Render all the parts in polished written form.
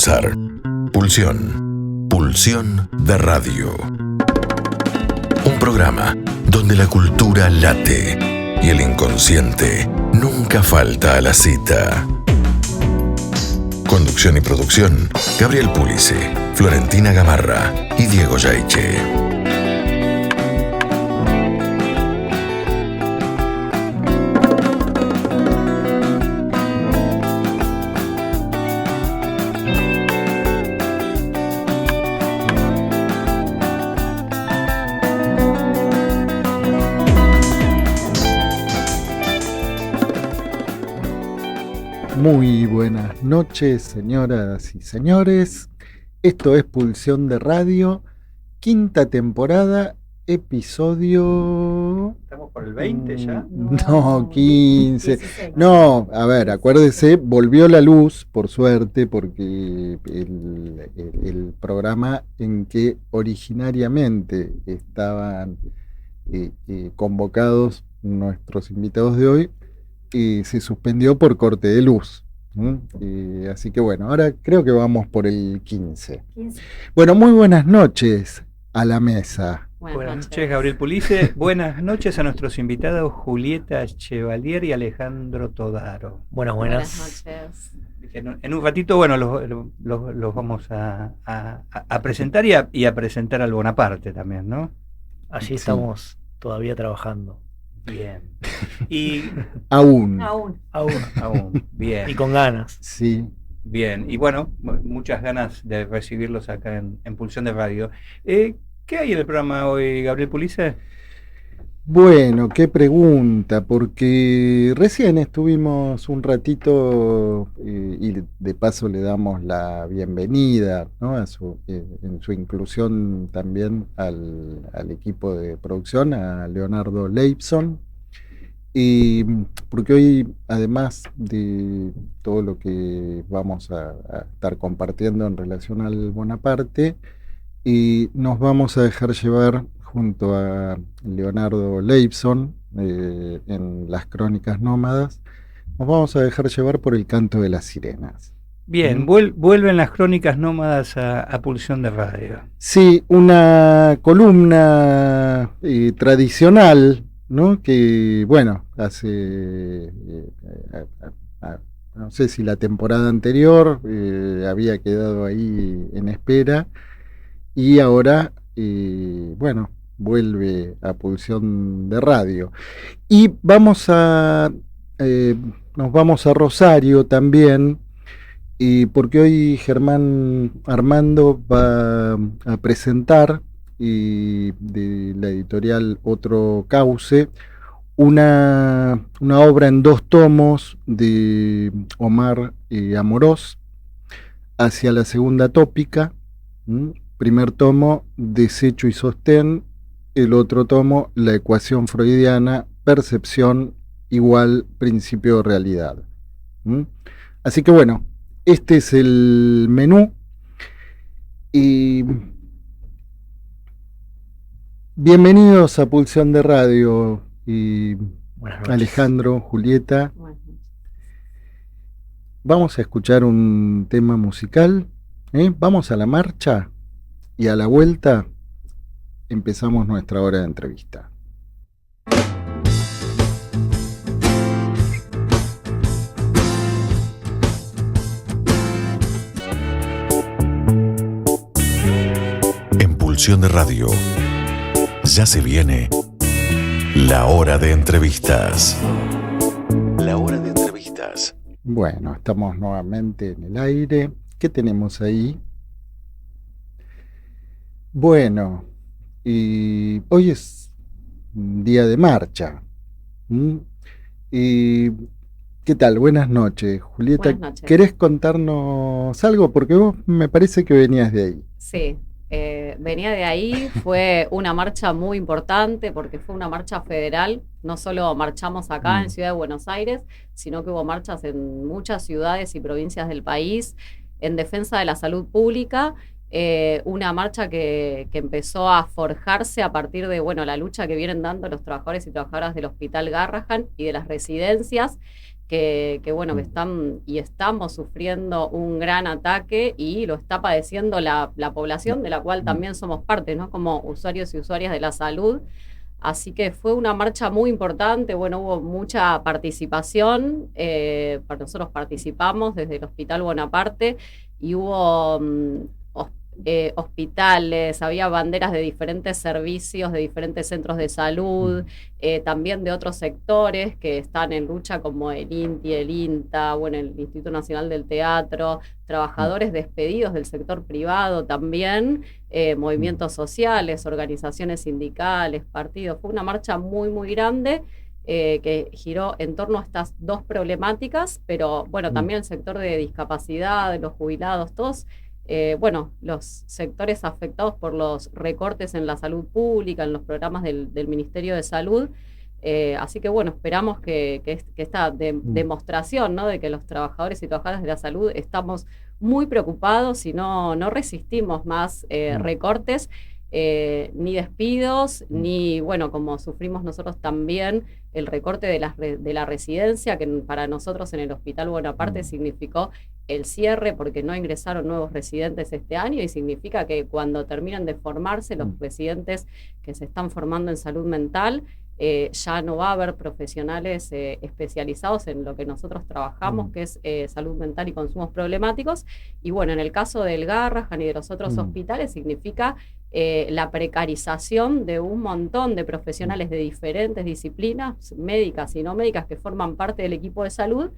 pulsar. Pulsión. Pulsión de radio. Un programa donde la cultura late y el inconsciente nunca falta a la cita. Conducción y producción, Gabriel Pulice, Florentina Gamarra y Diego Yaiche. Muy buenas noches, señoras y señores. Esto es Pulsión de Radio, quinta temporada, episodio... ¿Estamos por el 20 ya? No, 15. No, a ver, acuérdese, volvió la luz, por suerte, porque el programa en que originariamente estaban convocados nuestros invitados de hoy, se suspendió por corte de luz. Así que bueno, ahora creo que vamos por el 15. Bueno, muy buenas noches a la mesa. Buenas noches, Gabriel Pulice. Buenas noches a nuestros invitados Julieta Chevalier y Alejandro Todaro. Buenas noches. En un ratito, bueno, los vamos a presentar y a presentar al Bonaparte también, ¿no? Allí estamos todavía trabajando. Bien. Y Aún. Bien. Y con ganas. Sí. Bien. Y bueno, muchas ganas de recibirlos acá en Pulsión de Radio. ¿Qué hay en el programa hoy, Gabriel Pulice? Bueno, qué pregunta, porque recién estuvimos un ratito y de paso le damos la bienvenida, ¿no? en su inclusión también al equipo de producción, a Leonardo Leibson, y porque hoy, además de todo lo que vamos a estar compartiendo en relación al Bonaparte, nos vamos a dejar llevar junto a Leonardo Leibson en las Crónicas Nómadas, nos vamos a dejar llevar por el canto de las sirenas. Bien, vuelven las Crónicas Nómadas a Pulsión de Radio. Sí, una columna tradicional, ¿no? Que, bueno, hace, no sé si la temporada anterior había quedado ahí en espera, y ahora, bueno, vuelve a Pulsión de Radio. Y nos vamos a Rosario también, porque hoy Germán Armando va a presentar de la editorial Otro Cauce una obra en 2 tomos de Omar Amorós, Hacia la segunda tópica. Primer tomo, Desecho y sostén. El otro tomo, La ecuación freudiana, percepción igual principio de realidad. Así que bueno, este es el menú. Y bienvenidos a Pulsión de Radio. Y Alejandro, Julieta. Vamos a escuchar un tema musical. Vamos a la marcha y a la vuelta empezamos nuestra hora de entrevista. En Pulsión de Radio ya se viene la hora de entrevistas. La hora de entrevistas. Bueno, estamos nuevamente en el aire. ¿Qué tenemos ahí? Bueno, y hoy es un día de marcha. Y ¿qué tal? Buenas noches, Julieta. Buenas noches. ¿Querés contarnos algo? Porque vos me parece que venías de ahí. Sí, venía de ahí. Fue una marcha muy importante porque fue una marcha federal. No solo marchamos acá en Ciudad de Buenos Aires, sino que hubo marchas en muchas ciudades y provincias del país en defensa de la salud pública. Una marcha que empezó a forjarse a partir de la lucha que vienen dando los trabajadores y trabajadoras del Hospital Garrahan y de las residencias, bueno, que están y estamos sufriendo un gran ataque y lo está padeciendo la población de la cual también somos parte, ¿no? Como usuarios y usuarias de la salud. Así que fue una marcha muy importante, bueno, hubo mucha participación, nosotros participamos desde el Hospital Bonaparte y hubo hospitales, había banderas de diferentes servicios, de diferentes centros de salud, también de otros sectores que están en lucha como el INTI, el INTA, bueno, el Instituto Nacional del Teatro, trabajadores despedidos del sector privado también, movimientos sociales, organizaciones sindicales, partidos. Fue una marcha muy, muy grande que giró en torno a estas dos problemáticas, pero bueno, también el sector de discapacidad, de los jubilados, todos. Bueno, los sectores afectados por los recortes en la salud pública, en los programas del Ministerio de Salud. Así que bueno, esperamos que esta demostración, ¿no?, de que los trabajadores y trabajadoras de la salud estamos muy preocupados y no resistimos más recortes, ni despidos, ni, bueno, como sufrimos nosotros también, el recorte de la residencia, que para nosotros en el Hospital Bonaparte significó el cierre porque no ingresaron nuevos residentes este año y significa que cuando terminen de formarse los residentes que se están formando en salud mental, ya no va a haber profesionales especializados en lo que nosotros trabajamos, que es salud mental y consumos problemáticos. Y bueno, en el caso del Garrahan y de los otros hospitales significa la precarización de un montón de profesionales de diferentes disciplinas, médicas y no médicas, que forman parte del equipo de salud,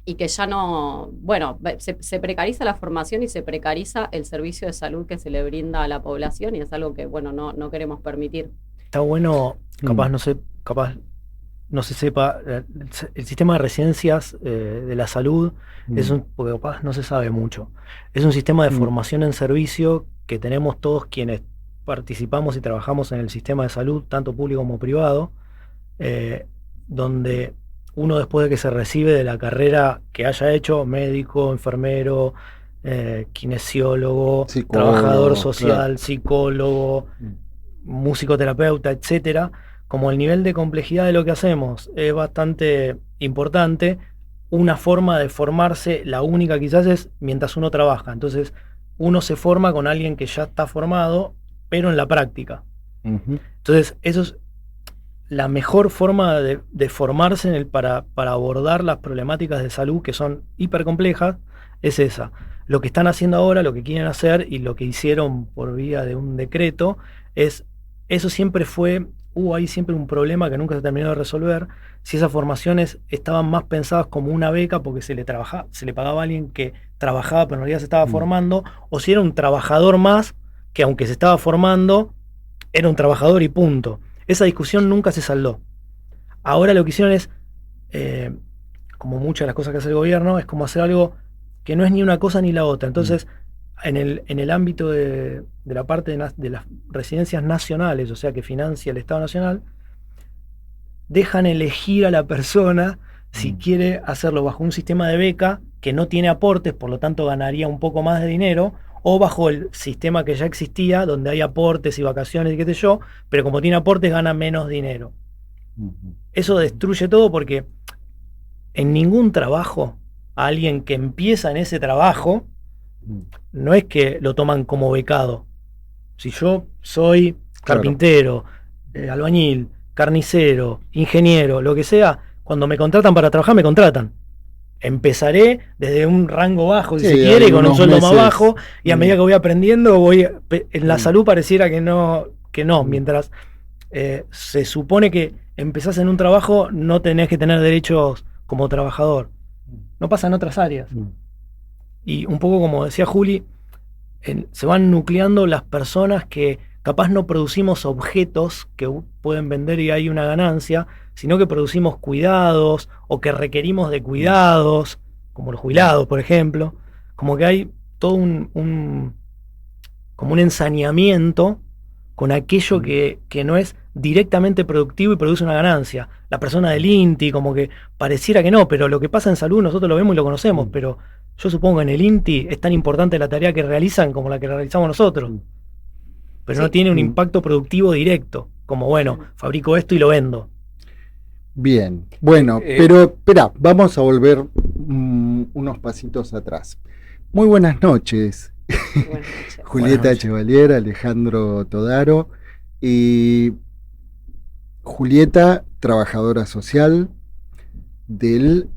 y que ya no, bueno, se precariza la formación y se precariza el servicio de salud que se le brinda a la población, y es algo que, bueno, no queremos permitir. Está bueno, capaz no se sepa, el sistema de residencias de la salud porque capaz no se sabe mucho. Es un sistema de formación en servicio que tenemos todos quienes participamos y trabajamos en el sistema de salud, tanto público como privado, donde uno, después de que se recibe de la carrera que haya hecho, médico, enfermero, kinesiólogo, psicólogo, trabajador social, claro, psicólogo, musicoterapeuta, etcétera, como el nivel de complejidad de lo que hacemos es bastante importante, una forma de formarse, la única quizás, es mientras uno trabaja. Entonces uno se forma con alguien que ya está formado, pero en la práctica. Entonces eso es la mejor forma de formarse para abordar las problemáticas de salud, que son hipercomplejas, es esa. Lo que están haciendo ahora, lo que quieren hacer y lo que hicieron por vía de un decreto, eso siempre fue, hubo ahí siempre un problema que nunca se terminó de resolver, si esas formaciones estaban más pensadas como una beca porque se le pagaba a alguien que trabajaba pero en realidad se estaba formando, o si era un trabajador más que, aunque se estaba formando, era un trabajador y punto. Esa discusión nunca se saldó. Ahora lo que hicieron es, como muchas de las cosas que hace el gobierno, es como hacer algo que no es ni una cosa ni la otra. Entonces, en el ámbito de la parte de las residencias nacionales, o sea, que financia el Estado Nacional, dejan elegir a la persona si quiere hacerlo bajo un sistema de beca que no tiene aportes, por lo tanto ganaría un poco más de dinero, o bajo el sistema que ya existía, donde hay aportes y vacaciones y qué sé yo, pero como tiene aportes gana menos dinero. Eso destruye todo, porque en ningún trabajo, a alguien que empieza en ese trabajo, no es que lo toman como becado. Si yo soy carpintero, albañil, carnicero, ingeniero, lo que sea, cuando me contratan para trabajar, me contratan. Empezaré desde un rango bajo, si se quiere, y con un sueldo más bajo, y a medida que voy aprendiendo, en la salud pareciera que no, mientras se supone que empezás en un trabajo, no tenés que tener derechos como trabajador. No pasa en otras áreas. Y un poco como decía Juli, se van nucleando las personas que capaz no producimos objetos que pueden vender y hay una ganancia, sino que producimos cuidados o que requerimos de cuidados, como los jubilados, por ejemplo. Como que hay todo como un ensañamiento con aquello que no es directamente productivo y produce una ganancia. La persona del INTI, como que pareciera que no, pero lo que pasa en salud nosotros lo vemos y lo conocemos, pero yo supongo que en el INTI es tan importante la tarea que realizan como la que realizamos nosotros. Pero no tiene un impacto productivo directo, como, bueno, fabrico esto y lo vendo. Bien, bueno, pero espera, vamos a volver unos pasitos atrás. Muy buenas noches. Buenas noches. Julieta Chevalier, Alejandro Todaro. Y Julieta, trabajadora social del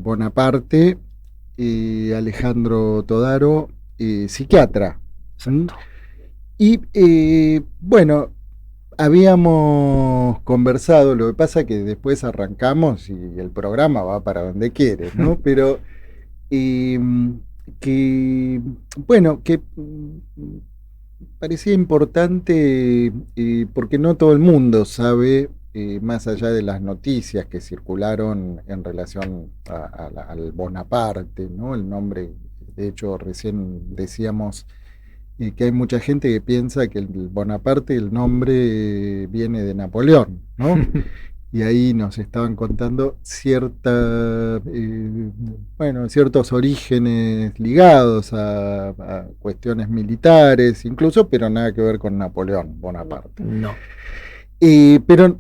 Bonaparte. Alejandro Todaro, psiquiatra. Y bueno, habíamos conversado, lo que pasa que después arrancamos y el programa va para donde quiere, ¿no? Pero bueno, que parecía importante porque no todo el mundo sabe, más allá de las noticias que circularon en relación al Bonaparte, ¿no? El nombre, de hecho, recién decíamos que hay mucha gente que piensa que el Bonaparte, el nombre viene de Napoleón, ¿no? Y ahí nos estaban contando ciertos orígenes ligados a cuestiones militares, incluso, pero nada que ver con Napoleón Bonaparte. No. Pero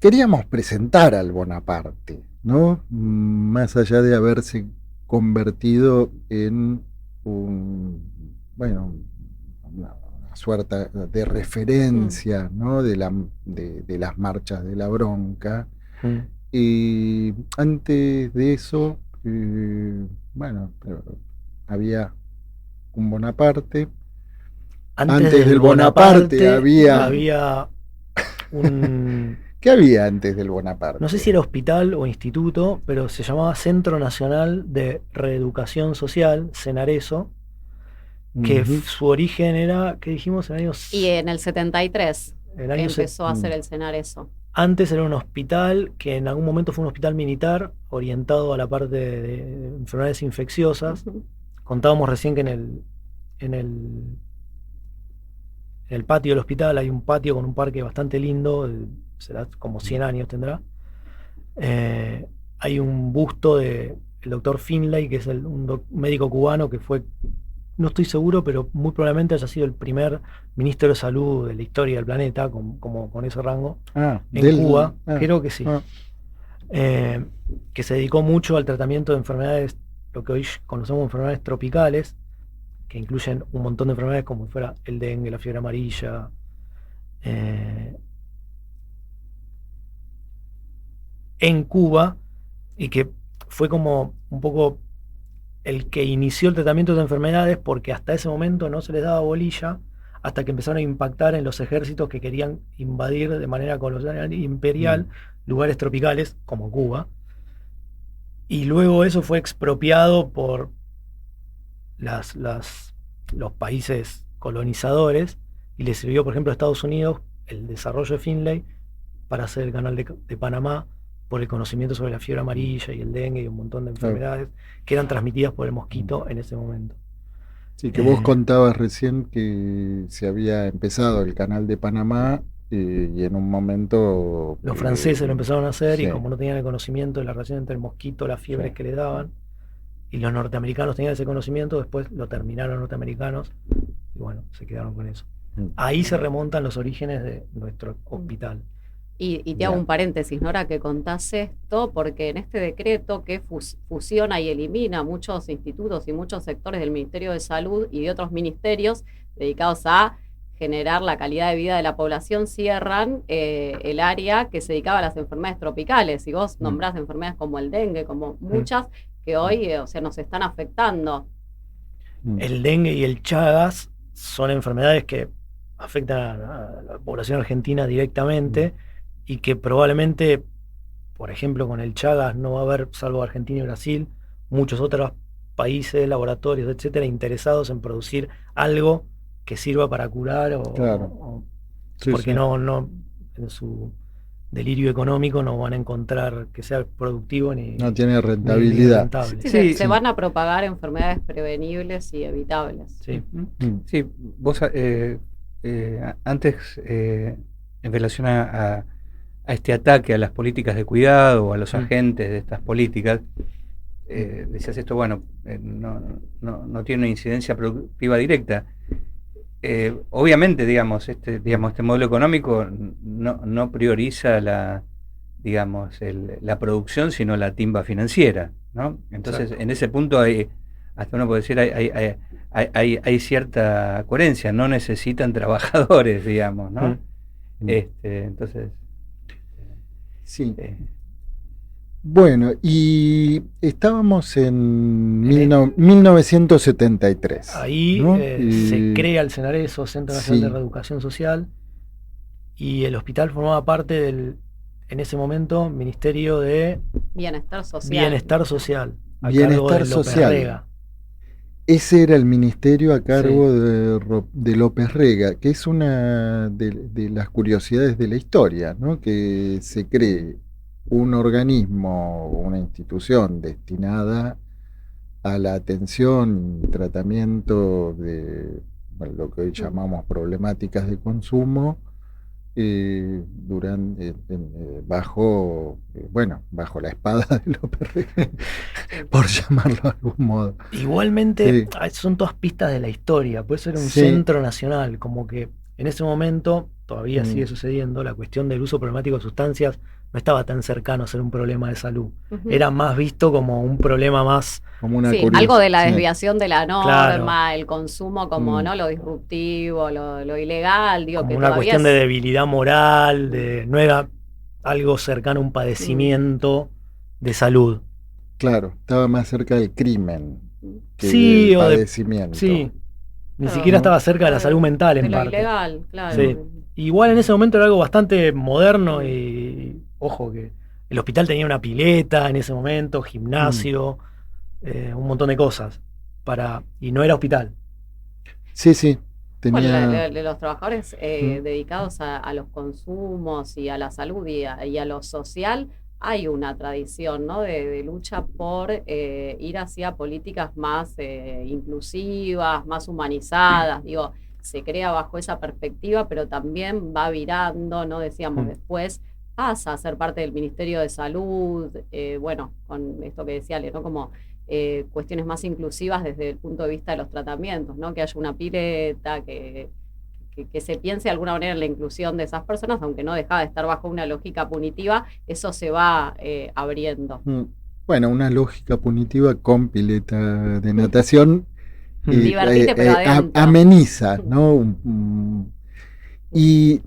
queríamos presentar al Bonaparte, ¿no? Más allá de haberse convertido en una suerte de referencia, ¿no? de las marchas de la bronca. Y antes de eso, había un Bonaparte. Antes del Bonaparte había un... ¿Qué había antes del Bonaparte? No sé si era hospital o instituto, pero se llamaba Centro Nacional de Reeducación Social, Cenareso, que su origen era, ¿qué dijimos? Y en el 73 empezó a hacer el Cenareso. Antes era un hospital que en algún momento fue un hospital militar orientado a la parte de enfermedades infecciosas. Contábamos recién que en el patio del hospital hay un patio con un parque bastante lindo, será como 100 años tendrá. Hay un busto del doctor Finlay, que es un médico cubano que fue, no estoy seguro, pero muy probablemente haya sido el primer ministro de salud de la historia del planeta, con ese rango, en Cuba, creo que sí. Que se dedicó mucho al tratamiento de enfermedades, lo que hoy conocemos como enfermedades tropicales, que incluyen un montón de enfermedades como fuera el dengue, la fiebre amarilla. En Cuba, y que fue como un poco el que inició el tratamiento de enfermedades, porque hasta ese momento no se les daba bolilla, hasta que empezaron a impactar en los ejércitos que querían invadir de manera colonial imperial lugares tropicales como Cuba, y luego eso fue expropiado por los países colonizadores, y le sirvió, por ejemplo, a Estados Unidos el desarrollo de Finlay para hacer el canal de Panamá, por el conocimiento sobre la fiebre amarilla y el dengue y un montón de enfermedades que eran transmitidas por el mosquito en ese momento. Sí, que vos contabas recién que se había empezado el canal de Panamá y en un momento... Los franceses lo empezaron a hacer y como no tenían el conocimiento de la relación entre el mosquito, las fiebres que le daban, y los norteamericanos tenían ese conocimiento, después lo terminaron los norteamericanos y bueno, se quedaron con eso. Ahí se remontan los orígenes de nuestro hospital. Y te hago un paréntesis, Nora, que contás esto, porque en este decreto que fusiona y elimina muchos institutos y muchos sectores del Ministerio de Salud y de otros ministerios dedicados a generar la calidad de vida de la población, cierran el área que se dedicaba a las enfermedades tropicales. Y vos nombrás enfermedades como el dengue, como muchas que hoy nos están afectando. El dengue y el Chagas son enfermedades que afectan a la población argentina directamente, y que probablemente, por ejemplo, con el Chagas no va a haber, salvo Argentina y Brasil, muchos otros países, laboratorios, etcétera, interesados en producir algo que sirva para curar porque no en su delirio económico no van a encontrar que sea productivo ni no tiene rentabilidad. Se van a propagar enfermedades prevenibles y evitables. Sí, vos antes en relación a este ataque a las políticas de cuidado o a los agentes de estas políticas, decías esto, no tiene una incidencia productiva directa. Obviamente, este modelo económico no prioriza digamos, la producción, sino la timba financiera, ¿no? Entonces, en ese punto hasta uno puede decir, hay cierta coherencia, no necesitan trabajadores, digamos, ¿no? Entonces... Sí. Bueno, y estábamos en 1973. Ahí ¿no? se crea el Cenareso, Centro Nacional de Reeducación Social, y el hospital formaba parte del, en ese momento, Ministerio de Bienestar Social. Bienestar Social, a Bienestar cargo de Social. López Rega. Ese era el ministerio a cargo de López Rega, que es una de las curiosidades de la historia, ¿no? Que se cree un organismo, una institución destinada a la atención y tratamiento de lo que hoy llamamos problemáticas de consumo, bajo la espada de López Rega, por llamarlo de algún modo. Igualmente, son todas pistas de la historia, puede ser un centro nacional, como que en ese momento todavía sigue sucediendo, la cuestión del uso problemático de sustancias no estaba tan cercano a ser un problema de salud, era más visto como un problema más... Como una algo de la desviación de la norma, claro. El consumo como ¿no? Lo disruptivo, lo ilegal, digo, como que una cuestión de debilidad moral, no era algo cercano a un padecimiento de salud. Claro, estaba más cerca del crimen que del padecimiento. Ni siquiera estaba cerca de la salud mental en de lo parte. Ilegal, claro. Sí. Igual en ese momento era algo bastante moderno y ojo que el hospital tenía una pileta en ese momento, gimnasio, un montón de cosas y no era hospital. Sí. Tenía... Bueno, los trabajadores dedicados a los consumos y a la salud y a lo social, hay una tradición, ¿no? de lucha por ir hacia políticas más inclusivas, más humanizadas, digo, se crea bajo esa perspectiva, pero también va virando, ¿no? Decíamos, después pasa a ser parte del Ministerio de Salud, con esto que decía Ale, ¿no? Como cuestiones más inclusivas desde el punto de vista de los tratamientos, ¿no? Que haya una pileta, que se piense de alguna manera en la inclusión de esas personas, aunque no dejaba de estar bajo una lógica punitiva, eso se va abriendo. Bueno, una lógica punitiva con pileta de natación divertite, pero ameniza, ¿no? Y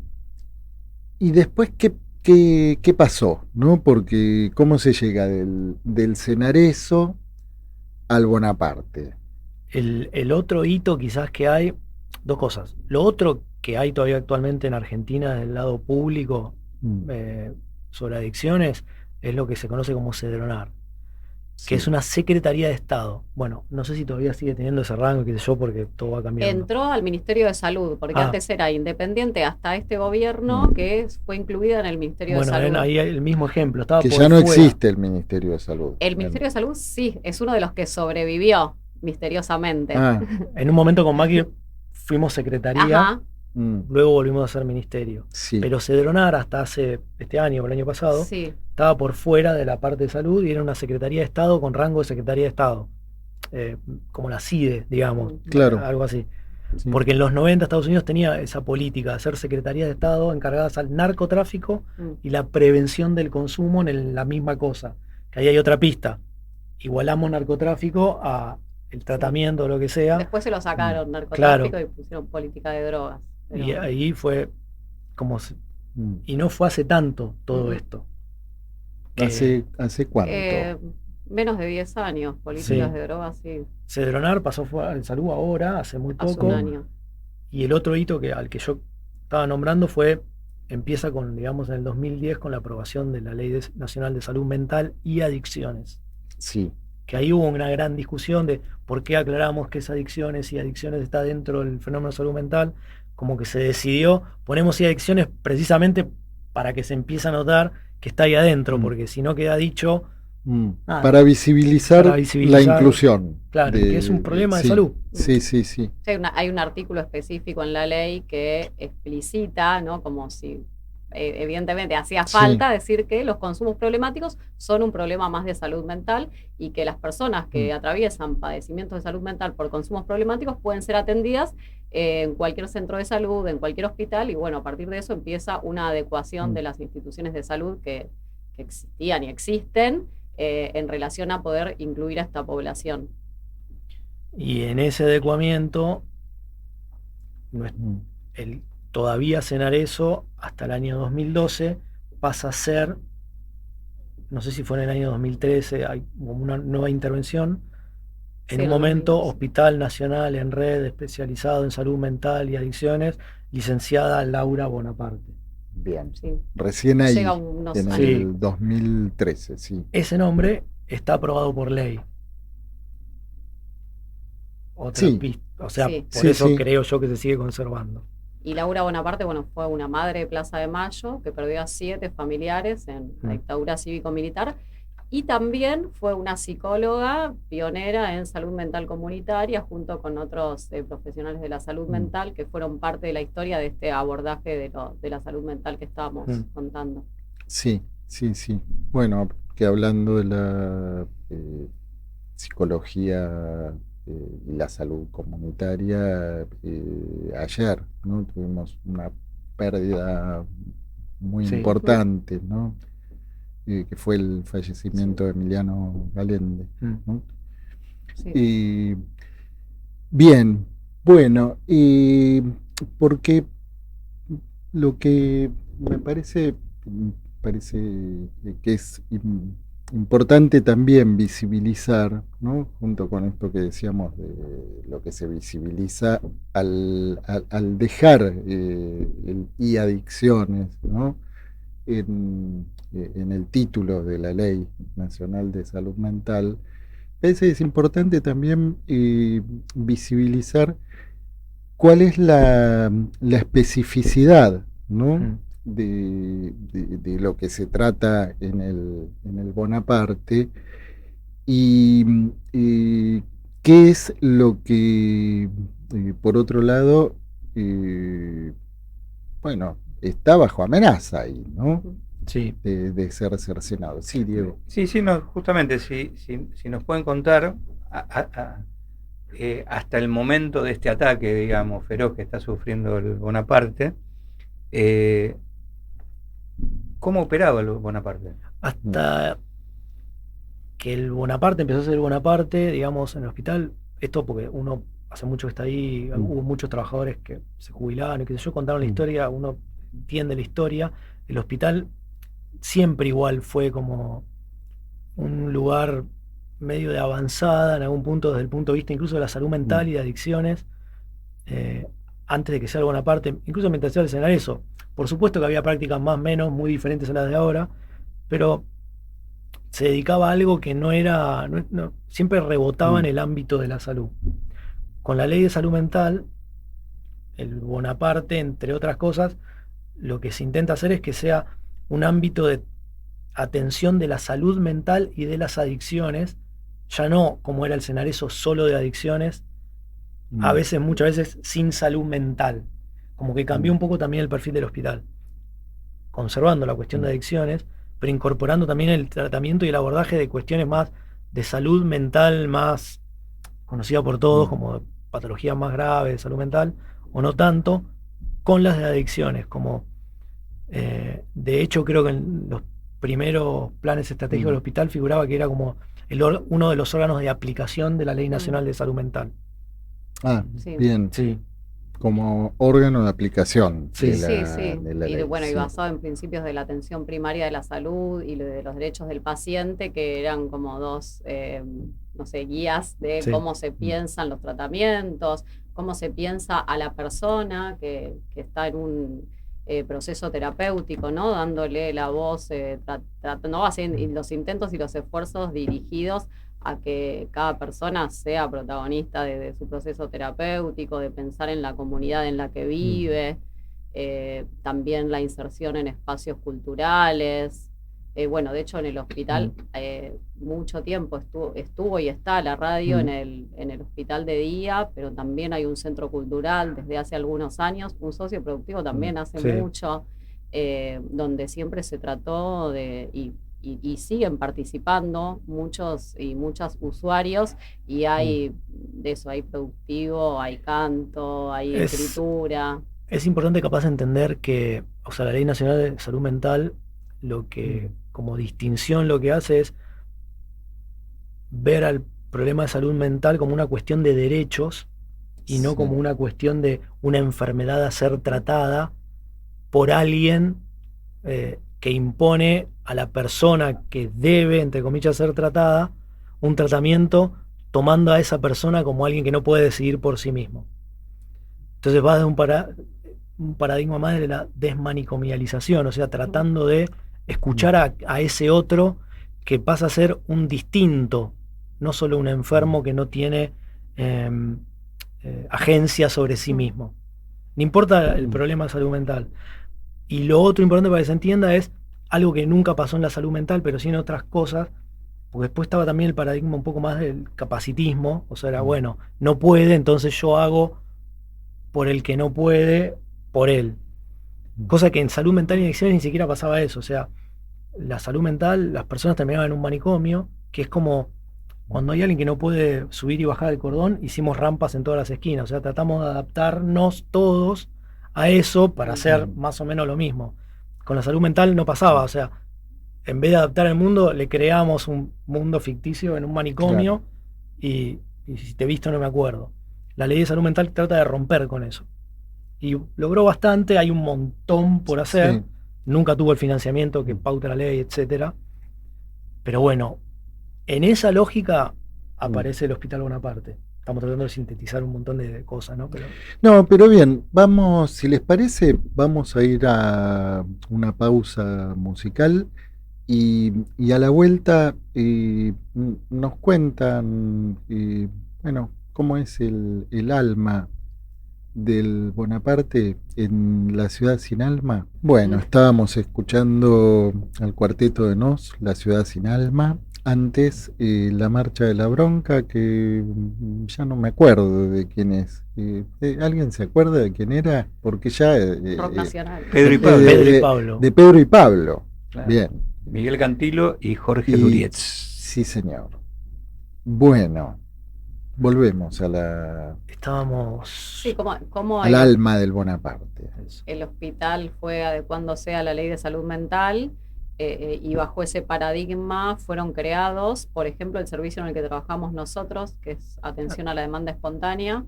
después, ¿qué pasó? ¿No? Porque ¿cómo se llega del Cenareso al Bonaparte? El otro hito quizás que hay, dos cosas. Lo otro que hay todavía actualmente en Argentina del lado público sobre adicciones es lo que se conoce como Cedronar, que es una Secretaría de Estado. Bueno, no sé si todavía sigue teniendo ese rango, qué sé yo, porque todo va cambiando. Entró al Ministerio de Salud, porque antes era independiente hasta este gobierno que fue incluida en el Ministerio de Salud. Bueno, ahí hay el mismo ejemplo. Estaba que por ya no fuera. Existe el Ministerio de Salud. El Ministerio de Salud sí, es uno de los que sobrevivió misteriosamente. En un momento con Macri fuimos secretaría, luego volvimos a ser ministerio. Pero Cedronar hasta este año o el año pasado estaba por fuera de la parte de salud y era una Secretaría de Estado con rango de Secretaría de Estado, como la CIDE, digamos, algo así. Porque en los 90 Estados Unidos tenía esa política de ser Secretarías de Estado encargadas al narcotráfico y la prevención del consumo en la misma cosa. Que ahí hay otra pista. Igualamos narcotráfico a el tratamiento o lo que sea. Después se lo sacaron narcotráfico y pusieron política de drogas. Pero... Y ahí fue como... Y no fue hace tanto todo esto. ¿Hace cuánto? Menos de 10 años, políticas de drogas, sí. Cedronar pasó al salud ahora, hace muy poco. Hace un año. Y el otro hito al que yo estaba nombrando empieza con, digamos, en el 2010 con la aprobación de la Ley Nacional de Salud Mental y Adicciones. Sí. Que ahí hubo una gran discusión de por qué aclaramos que es adicciones y adicciones está dentro del fenómeno de salud mental. Como que se decidió, ponemos adicciones precisamente para que se empiece a notar que está ahí adentro, porque si no queda dicho... Para visibilizar la inclusión. Claro, que es un problema de salud. Sí. Hay un artículo específico en la ley que explicita, ¿no? Como si evidentemente hacía falta decir que los consumos problemáticos son un problema más de salud mental y que las personas que atraviesan padecimientos de salud mental por consumos problemáticos pueden ser atendidas en cualquier centro de salud, en cualquier hospital, y bueno, a partir de eso empieza una adecuación de las instituciones de salud que que existían y existen en relación a poder incluir a esta población. Y en ese adecuamiento, el todavía Senareso, hasta el año 2012, pasa a ser, no sé si fue en el año 2013, hay como una nueva intervención, en un momento 2012. Hospital Nacional en Red, especializado en salud mental y adicciones, licenciada Laura Bonaparte. Bien. Sí. Recién ahí, Llega unos en años. el 2013, sí. Ese nombre está aprobado por ley. Otra Sí. pista. O sea, Sí. por Sí, eso sí. creo yo que se sigue conservando. Y Laura Bonaparte, bueno, fue una madre de Plaza de Mayo que perdió a 7 familiares en la dictadura cívico-militar. Y también fue una psicóloga pionera en salud mental comunitaria, junto con otros profesionales de la salud mental que fueron parte de la historia de este abordaje de la salud mental que estábamos contando. Sí, sí, sí. Bueno, que hablando de la psicología y la salud comunitaria, ayer, ¿no? Tuvimos una pérdida muy Sí. importante, ¿no? Que fue el fallecimiento de Emiliano Galende, ¿no? Sí. Y bien, bueno, y porque lo que me parece que es importante también visibilizar, ¿no? Junto con esto que decíamos de lo que se visibiliza al dejar el adicciones, ¿no? En el título de la Ley Nacional de Salud Mental, parece que es importante también visibilizar cuál es la especificidad, ¿no? De lo que se trata en el Bonaparte y qué es lo que, por otro lado, bueno, está bajo amenaza ahí, ¿no? Sí. De ser cercenado. Sí, Diego. Sí, no, justamente, si nos pueden contar hasta el momento de este ataque, digamos, feroz que está sufriendo el Bonaparte, ¿cómo operaba el Bonaparte? Hasta que el Bonaparte empezó a ser Bonaparte, digamos, en el hospital, esto porque uno hace mucho que está ahí, hubo muchos trabajadores que se jubilaron y qué sé yo, contaron la historia, uno entiende la historia. El hospital siempre igual fue como un lugar medio de avanzada en algún punto desde el punto de vista incluso de la salud mental y de adicciones, antes de que sea el Bonaparte, incluso mientras sea el Senareso. Por supuesto que había prácticas más o menos muy diferentes a las de ahora, pero se dedicaba a algo que no era, siempre rebotaba en el ámbito de la salud. Con la ley de salud mental, el Bonaparte, entre otras cosas, lo que se intenta hacer es que sea un ámbito de atención de la salud mental y de las adicciones, ya no como era el Senareso solo de adicciones, a veces, muchas veces, sin salud mental. Como que cambió un poco también el perfil del hospital, conservando la cuestión de adicciones, pero incorporando también el tratamiento y el abordaje de cuestiones más de salud mental, más conocida por todos como patologías más graves de salud mental, o no tanto, con las de adicciones, como de hecho creo que en los primeros planes estratégicos del hospital figuraba que era como uno de los órganos de aplicación de la Ley Nacional de Salud Mental. Ah, Sí. bien. Sí. Como órgano de aplicación Sí. de la, Sí. de la Y ley. bueno, y Sí. basado en principios de la atención primaria de la salud y de los derechos del paciente, que eran como dos, no sé, guías de Sí. cómo se piensan los tratamientos, cómo se piensa a la persona que está en un proceso terapéutico, ¿no? Dándole la voz, tratando, haciendo los intentos y los esfuerzos dirigidos a que cada persona sea protagonista de su proceso terapéutico, de pensar en la comunidad en la que vive, también la inserción en espacios culturales. Bueno, de hecho en el hospital mucho tiempo estuvo y está la radio en el hospital de día, pero también hay un centro cultural desde hace algunos años, un socio productivo también hace mucho, donde siempre se trató de... Y siguen participando muchos y muchas usuarios, y hay de eso, hay productivo, hay canto, hay escritura. Es importante capaz entender que, o sea, la Ley Nacional de Salud Mental lo que como distinción lo que hace es ver al problema de salud mental como una cuestión de derechos y no Sí. como una cuestión de una enfermedad a ser tratada por alguien que impone a la persona que debe, entre comillas, ser tratada, un tratamiento tomando a esa persona como alguien que no puede decidir por sí mismo. Entonces va de un paradigma más de la desmanicomialización, o sea, tratando de escuchar a ese otro que pasa a ser un distinto, no solo un enfermo que no tiene agencia sobre sí mismo. No importa el problema de salud mental. Y lo otro importante para que se entienda es algo que nunca pasó en la salud mental, pero sí en otras cosas, porque después estaba también el paradigma un poco más del capacitismo, o sea, era bueno, no puede, entonces yo hago por el que no puede, por él. Cosa que en salud mental y adicciones ni siquiera pasaba eso, o sea, la salud mental, las personas terminaban en un manicomio, que es como cuando hay alguien que no puede subir y bajar el cordón, hicimos rampas en todas las esquinas, o sea, tratamos de adaptarnos todos a eso para hacer más o menos lo mismo. Con la salud mental no pasaba, o sea, en vez de adaptar el mundo, le creamos un mundo ficticio en un manicomio y si te he visto no me acuerdo. La ley de salud mental trata de romper con eso. Y logró bastante, hay un montón por hacer, Sí. nunca tuvo el financiamiento que pauta la ley, etcétera. Pero bueno, en esa lógica aparece el Hospital Bonaparte. Estamos tratando de sintetizar un montón de cosas, ¿no? Pero No, pero bien, vamos, si les parece, vamos a ir a una pausa musical y a la vuelta nos cuentan, bueno, cómo es el alma del Bonaparte en la ciudad sin alma. Bueno, estábamos escuchando al Cuarteto de Nos, La ciudad sin alma. Antes, La marcha de la bronca, que ya no me acuerdo de quién es. ¿Alguien se acuerda de quién era? Porque ya... Rock nacional. Pedro y Pablo. Pedro y Pablo. De Pedro y Pablo. Claro. Bien. Miguel Cantilo y Jorge Y- Lurietz. Sí, señor. Bueno, volvemos a la, Estábamos... Sí, como al alma del Bonaparte. el hospital fue adecuándose a la ley de salud mental y bajo ese paradigma fueron creados, por ejemplo, el servicio en el que trabajamos nosotros, que es atención a la demanda espontánea.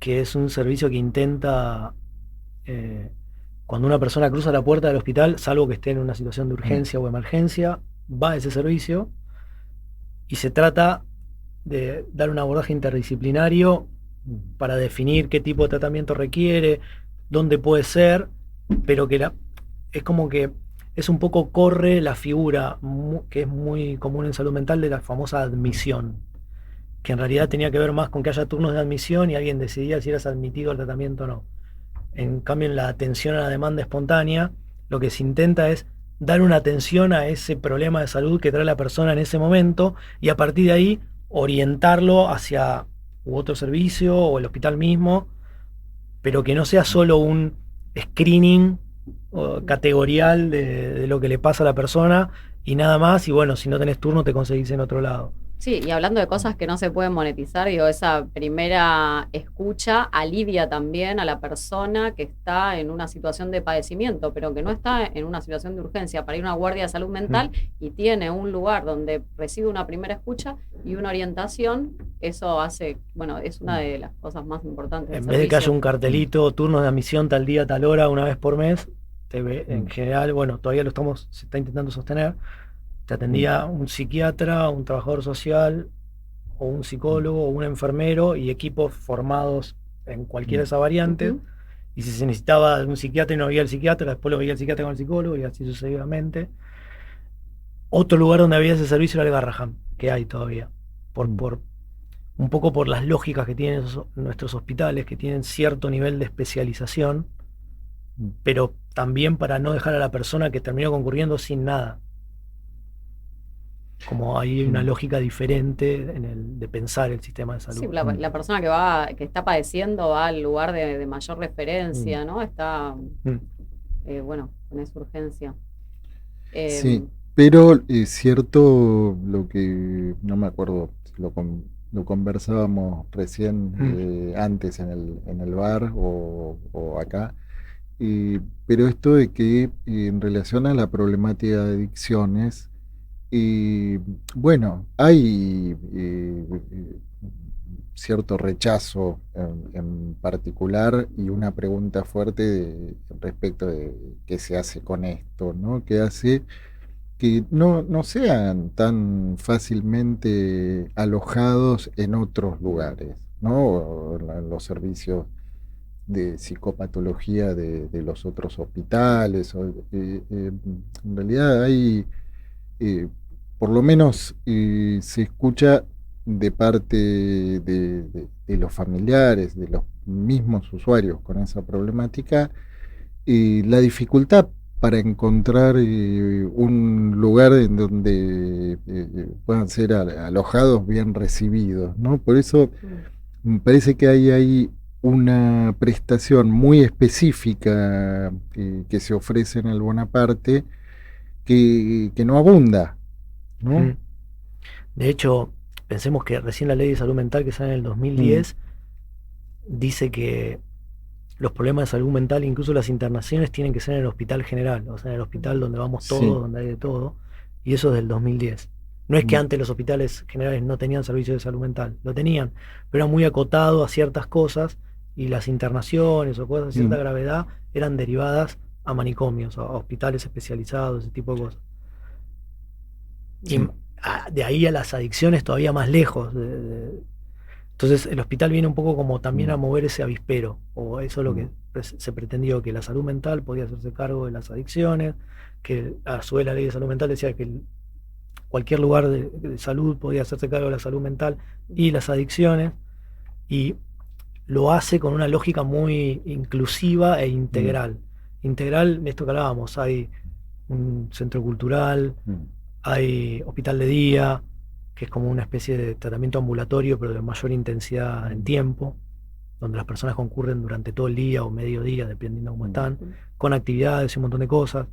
que es un servicio que intenta, cuando una persona cruza la puerta del hospital, salvo que esté en una situación de urgencia o emergencia, va a ese servicio y se trata de dar un abordaje interdisciplinario para definir qué tipo de tratamiento requiere, dónde puede ser, pero que es como que es un poco corre la figura que es muy común en salud mental de la famosa admisión, que en realidad tenía que ver más con que haya turnos de admisión y alguien decidía si eras admitido al tratamiento o no. En cambio, en la atención a la demanda espontánea, lo que se intenta es dar una atención a ese problema de salud que trae la persona en ese momento y a partir de ahí orientarlo hacia otro servicio o el hospital mismo, pero que no sea solo un screening categorial de lo que le pasa a la persona y nada más, y bueno, si no tenés turno te conseguís en otro lado. Sí, y hablando de cosas que no se pueden monetizar, digo, esa primera escucha alivia también a la persona que está en una situación de padecimiento, pero que no está en una situación de urgencia para ir a una guardia de salud mental y tiene un lugar donde recibe una primera escucha y una orientación. Eso hace, bueno, es una de las cosas más importantes del En vez de que servicio. haya un cartelito, turnos de admisión tal día, tal hora, una vez por mes, en general, bueno, todavía se está intentando sostener, te atendía un psiquiatra, un trabajador social, o un psicólogo, o un enfermero, y equipos formados en cualquiera de esas variantes. Y si se necesitaba un psiquiatra y no había el psiquiatra, después lo veía el psiquiatra con el psicólogo, y así sucesivamente. Otro lugar donde había ese servicio era el Garrahan, que hay todavía, un poco por las lógicas que tienen nuestros hospitales, que tienen cierto nivel de especialización, pero también para no dejar a la persona que terminó concurriendo sin nada. Como hay una lógica diferente de pensar el sistema de salud. Sí, la persona que está padeciendo va al lugar de mayor referencia, ¿no? Está, bueno, con esa urgencia. Sí, pero es cierto lo que, no me acuerdo, lo conversábamos recién antes en el bar o acá, pero esto de que en relación a la problemática de adicciones, bueno, hay cierto rechazo en particular y una pregunta fuerte respecto de qué se hace con esto, ¿no? ¿Qué hace que no sean tan fácilmente alojados en otros lugares, ¿no? O los servicios de psicopatología de los otros hospitales. En realidad hay, eh, por lo menos se escucha de parte de los familiares, de los mismos usuarios con esa problemática, la dificultad para encontrar un lugar en donde puedan ser alojados, bien recibidos, ¿no? Por eso me parece que hay ahí una prestación muy específica que se ofrece en el Bonaparte que no abunda, ¿no? De hecho, pensemos que recién la ley de salud mental que sale en el 2010 dice que los problemas de salud mental, incluso las internaciones, tienen que ser en el hospital general, o sea, en el hospital donde vamos todos, Sí. donde hay de todo, y eso es del 2010. No es que antes los hospitales generales no tenían servicios de salud mental, lo tenían, pero era muy acotado a ciertas cosas, y las internaciones o cosas de cierta gravedad eran derivadas a manicomios, a hospitales especializados, ese tipo de cosas. Sí. Y de ahí a las adicciones todavía más lejos. Entonces el hospital viene un poco como también a mover ese avispero, o eso es lo que se pretendió, que la salud mental podía hacerse cargo de las adicciones, que a su vez la ley de salud mental decía que cualquier lugar de salud podía hacerse cargo de la salud mental y las adicciones, y lo hace con una lógica muy inclusiva e integral. Integral, esto que hablábamos, hay un centro cultural, hay hospital de día, que es como una especie de tratamiento ambulatorio, pero de mayor intensidad en tiempo, donde las personas concurren durante todo el día o mediodía, dependiendo de cómo están, con actividades y un montón de cosas.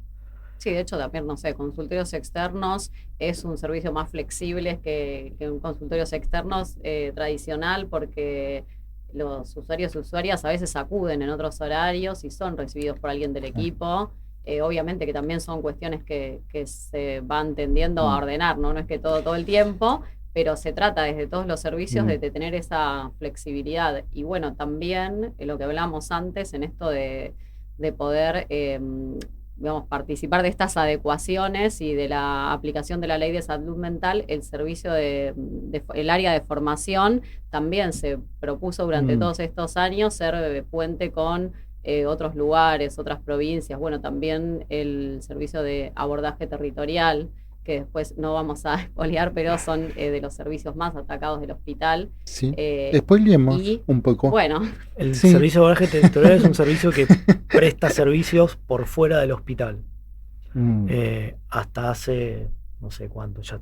Sí, de hecho también, no sé, consultorios externos es un servicio más flexible que un consultorios externos tradicional, porque los usuarios y usuarias a veces acuden en otros horarios y son recibidos por alguien del equipo. Obviamente que también son cuestiones que se van tendiendo a ordenar, ¿no? No es que todo el tiempo, pero se trata desde todos los servicios de tener esa flexibilidad. Y bueno, también lo que hablábamos antes en esto de poder, digamos, participar de estas adecuaciones y de la aplicación de la ley de salud mental, el servicio el área de formación también se propuso durante todos estos años ser puente con otros lugares, otras provincias. Bueno, también el servicio de abordaje territorial, que después no vamos a expoliar, pero son de los servicios más atacados del hospital. Sí. Spoileemos un poco. Bueno, el servicio de abordaje territorial es un servicio que presta servicios por fuera del hospital. Hasta hace no sé cuánto, ya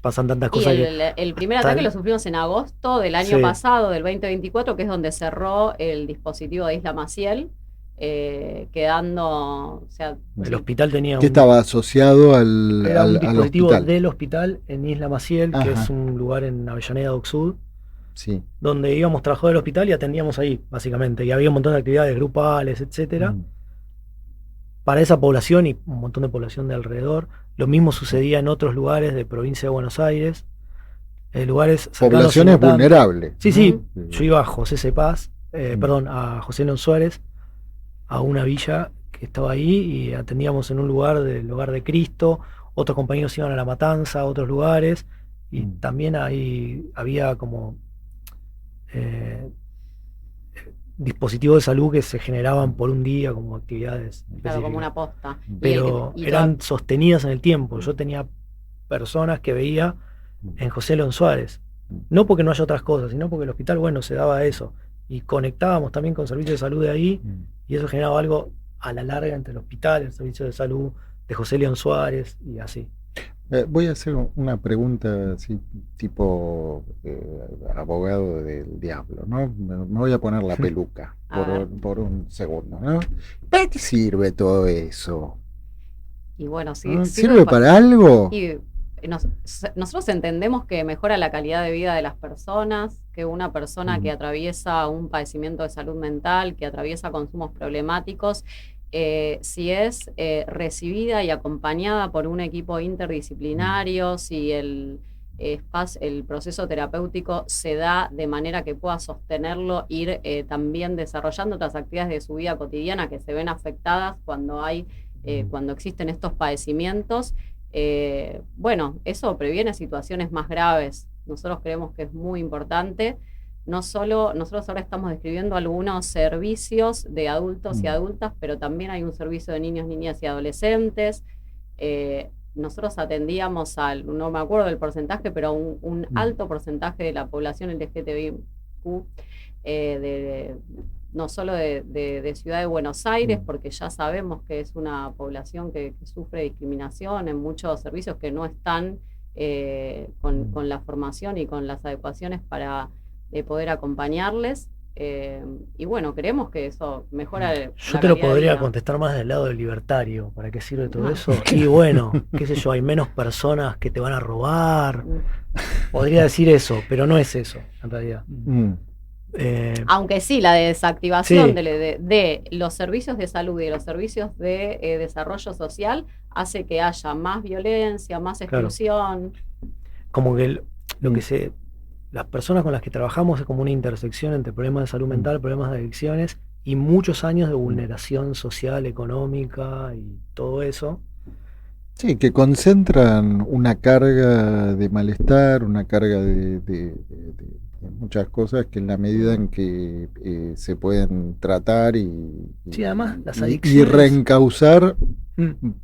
pasan tantas cosas. Y el primer ataque lo sufrimos en agosto del año pasado, del 2024, que es donde cerró el dispositivo de Isla Maciel, quedando, o sea, el hospital tenía que estaba asociado al dispositivo hospital. del hospital en Isla Maciel, que es un lugar en Avellaneda do Sul, donde íbamos trabajadores del hospital y atendíamos ahí, básicamente, y había un montón de actividades grupales, etcétera, para esa población y un montón de población de alrededor. Lo mismo sucedía en otros lugares de provincia de Buenos Aires, lugares poblaciones vulnerables. Sí, yo iba a José Cepaz, a José León Suárez, a una villa que estaba ahí, y atendíamos en un lugar del Hogar de Cristo. Otros compañeros iban a La Matanza, a otros lugares, y también ahí había como dispositivos de salud que se generaban por un día como actividades claro, como una posta, pero eran sostenidas en el tiempo. Yo tenía personas que veía en José León Suárez, no porque no haya otras cosas, sino porque el hospital, bueno, se daba eso, y conectábamos también con servicios de salud de ahí, y eso generaba algo a la larga entre el hospital, el servicio de salud de José León Suárez y así. Voy a hacer una pregunta así, tipo abogado del diablo, ¿no? Me voy a poner la peluca por un segundo, ¿no? ¿Para qué sirve todo eso? Y bueno, sí, ¿No? ¿Sirve para algo? Y nosotros entendemos que mejora la calidad de vida de las personas, que una persona que atraviesa un padecimiento de salud mental, que atraviesa consumos problemáticos, si es recibida y acompañada por un equipo interdisciplinario, si el proceso terapéutico se da de manera que pueda sostenerlo, ir también desarrollando otras actividades de su vida cotidiana que se ven afectadas cuando existen estos padecimientos. Bueno, eso previene situaciones más graves. Nosotros creemos que es muy importante. Nosotros ahora estamos describiendo algunos servicios de adultos y adultas, pero también hay un servicio de niños, niñas y adolescentes. Nosotros atendíamos no me acuerdo del porcentaje, pero un alto porcentaje de la población LGTBIQ, no solo de Ciudad de Buenos Aires, porque ya sabemos que es una población que sufre discriminación en muchos servicios que no están con la formación y con las adecuaciones para poder acompañarles. Y bueno, creemos que eso mejora. Yo te lo podría contestar más del lado del libertario. ¿Para qué sirve todo eso? Y bueno, qué sé yo, hay menos personas que te van a robar. Podría decir eso, pero no es eso, en realidad. Aunque sí, la desactivación de los servicios de salud y de los servicios de desarrollo social hace que haya más violencia, más exclusión. Como que las personas con las que trabajamos es como una intersección entre problemas de salud mental, problemas de adicciones y muchos años de vulneración social, económica y todo eso. Sí, que concentran una carga de malestar, una carga de muchas cosas que en la medida en que se pueden tratar además las adicciones y reencauzar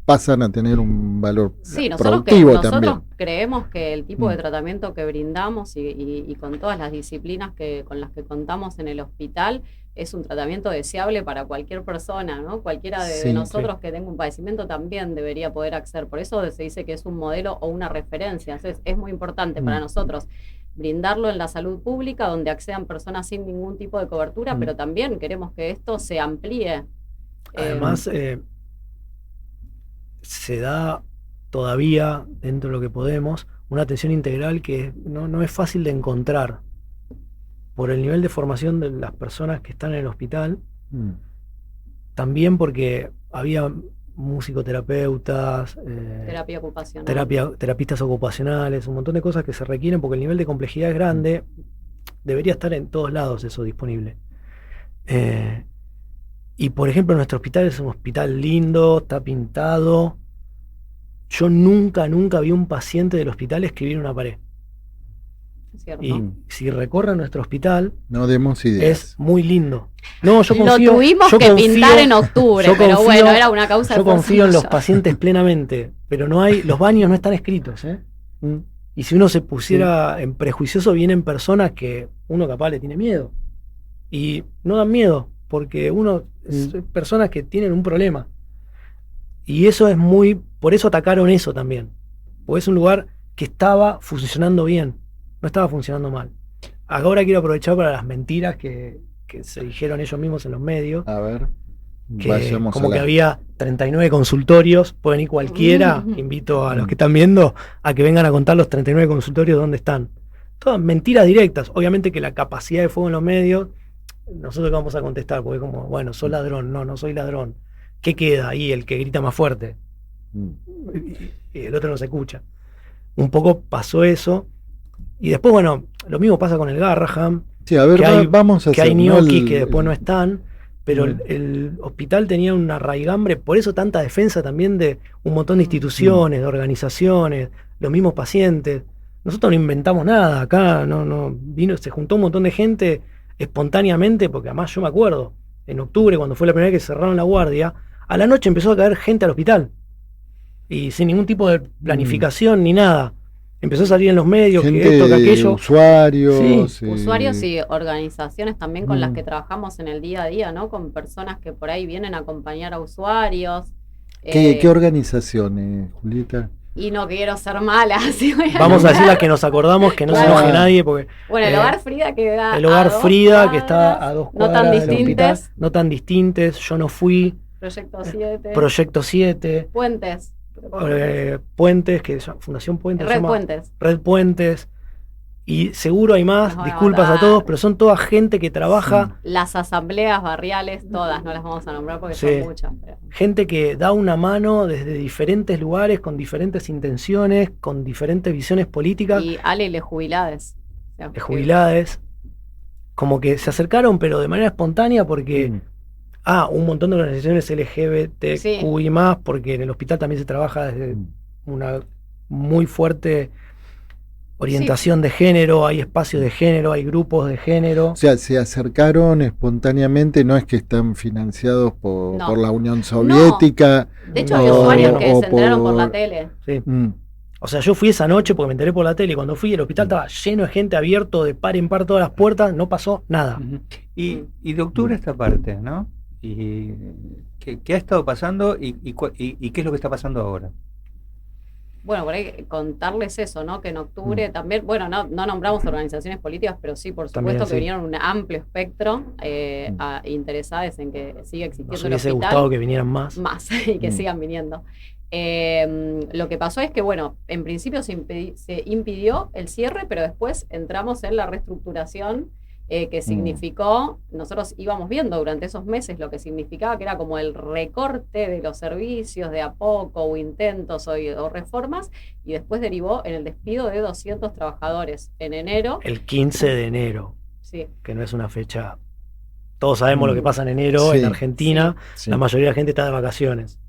pasan a tener un valor nosotros también. Creemos que el tipo de tratamiento que brindamos y con todas las disciplinas con las que contamos en el hospital es un tratamiento deseable para cualquier persona, ¿no? Cualquiera de nosotros que tenga un padecimiento también debería poder acceder. Por eso se dice que es un modelo o una referencia. Entonces, es muy importante para nosotros brindarlo en la salud pública, donde accedan personas sin ningún tipo de cobertura, pero también queremos que esto se amplíe. Además, se da todavía, dentro de lo que podemos, una atención integral que no es fácil de encontrar por el nivel de formación de las personas que están en el hospital, también porque había musicoterapeutas, terapia ocupacional, terapistas ocupacionales, un montón de cosas que se requieren porque el nivel de complejidad es grande. Debería estar en todos lados eso disponible. Y por ejemplo, nuestro hospital es un hospital lindo, está pintado. Yo nunca vi un paciente del hospital escribir en una pared. ¿Cierto? Y si recorren nuestro hospital, no demos ideas. Es muy lindo. No, yo confío. Lo tuvimos que pintar en octubre, pero bueno, era una causa de Yo confío en los pacientes plenamente, pero los baños no están escritos, ¿eh? Y si uno se pusiera en prejuicioso, vienen personas que uno capaz le tiene miedo. Y no dan miedo, porque personas que tienen un problema. Y eso es por eso atacaron eso también. Porque es un lugar que estaba funcionando bien, no estaba funcionando mal. Ahora quiero aprovechar para las mentiras que se dijeron ellos mismos en los medios. A ver, que había 39 consultorios, pueden ir cualquiera. Invito a los que están viendo a que vengan a contar los 39 consultorios dónde están. Todas mentiras directas. Obviamente que la capacidad de fuego en los medios, nosotros que vamos a contestar, porque como, bueno, sos ladrón. No soy ladrón. ¿Qué queda ahí? El que grita más fuerte. Y el otro no se escucha. Un poco pasó eso. Y después, bueno, lo mismo pasa con el Garraham. Sí, a ver, que hay ñoquis que después no están. Pero el hospital tenía una raigambre, por eso tanta defensa también de un montón de instituciones, de organizaciones, los mismos pacientes. Nosotros no inventamos nada, acá se juntó un montón de gente espontáneamente, porque además yo me acuerdo, en octubre, cuando fue la primera vez que cerraron la guardia, a la noche empezó a caer gente al hospital. Y sin ningún tipo de planificación ni nada. Empezó a salir en los medios gente, que esto, que aquello. Usuarios y organizaciones también con las que trabajamos en el día a día, ¿no? Con personas que por ahí vienen a acompañar a usuarios. ¿Qué organizaciones, Julieta? Y no quiero ser mala. Vamos a decir las que nos acordamos, que no se enoje nadie. Porque, bueno, el Hogar Frida que da el Hogar Frida que está a 2 cuadras. No tan distintes. No tan distintes, yo no fui. Proyecto 7. Puentes, que es Fundación Puentes. Red Puentes. Red Puentes. Y seguro hay más, Nos van a disculpas a matar. todos, pero son toda gente que trabaja, Las asambleas barriales, todas, no las vamos a nombrar porque Sí. son muchas. Pero... gente que da una mano desde diferentes lugares, con diferentes intenciones, con diferentes visiones políticas, Y Ale y les jubilades. O sea, de jubilades, como que se acercaron, pero de manera espontánea, porque un montón de organizaciones LGBTQI+, porque en el hospital también se trabaja desde una muy fuerte orientación de género, hay espacios de género, hay grupos de género. O sea, se acercaron espontáneamente, no es que están financiados por, No. por la Unión Soviética. De hecho, No, había usuarios que o se enteraron por la por- tele. Sí. Mm, O sea, yo fui esa noche porque me enteré por la tele y cuando fui el hospital estaba lleno de gente, abierto de par en par todas las puertas, no pasó nada. Ujú. Y de octubre a esta parte, ¿no? Y ¿qué ha estado pasando y qué es lo que está pasando ahora? Bueno, por ahí contarles eso, ¿no? Que en octubre también, bueno, no nombramos organizaciones políticas, pero sí, por También, supuesto que sí. vinieron un amplio espectro interesadas en que siga existiendo Nos el hubiese hospital. gustado que vinieran más. Y que sigan viniendo. Lo que pasó es que, bueno, en principio se impidió el cierre, pero después entramos en la reestructuración que significó, nosotros íbamos viendo durante esos meses lo que significaba, que era como el recorte de los servicios de a poco, o intentos o reformas, y después derivó en el despido de 200 trabajadores en enero. El 15 de enero, Sí. que no es una fecha... Todos sabemos lo que pasa en enero Sí. en Argentina, sí. la mayoría de la gente está de vacaciones.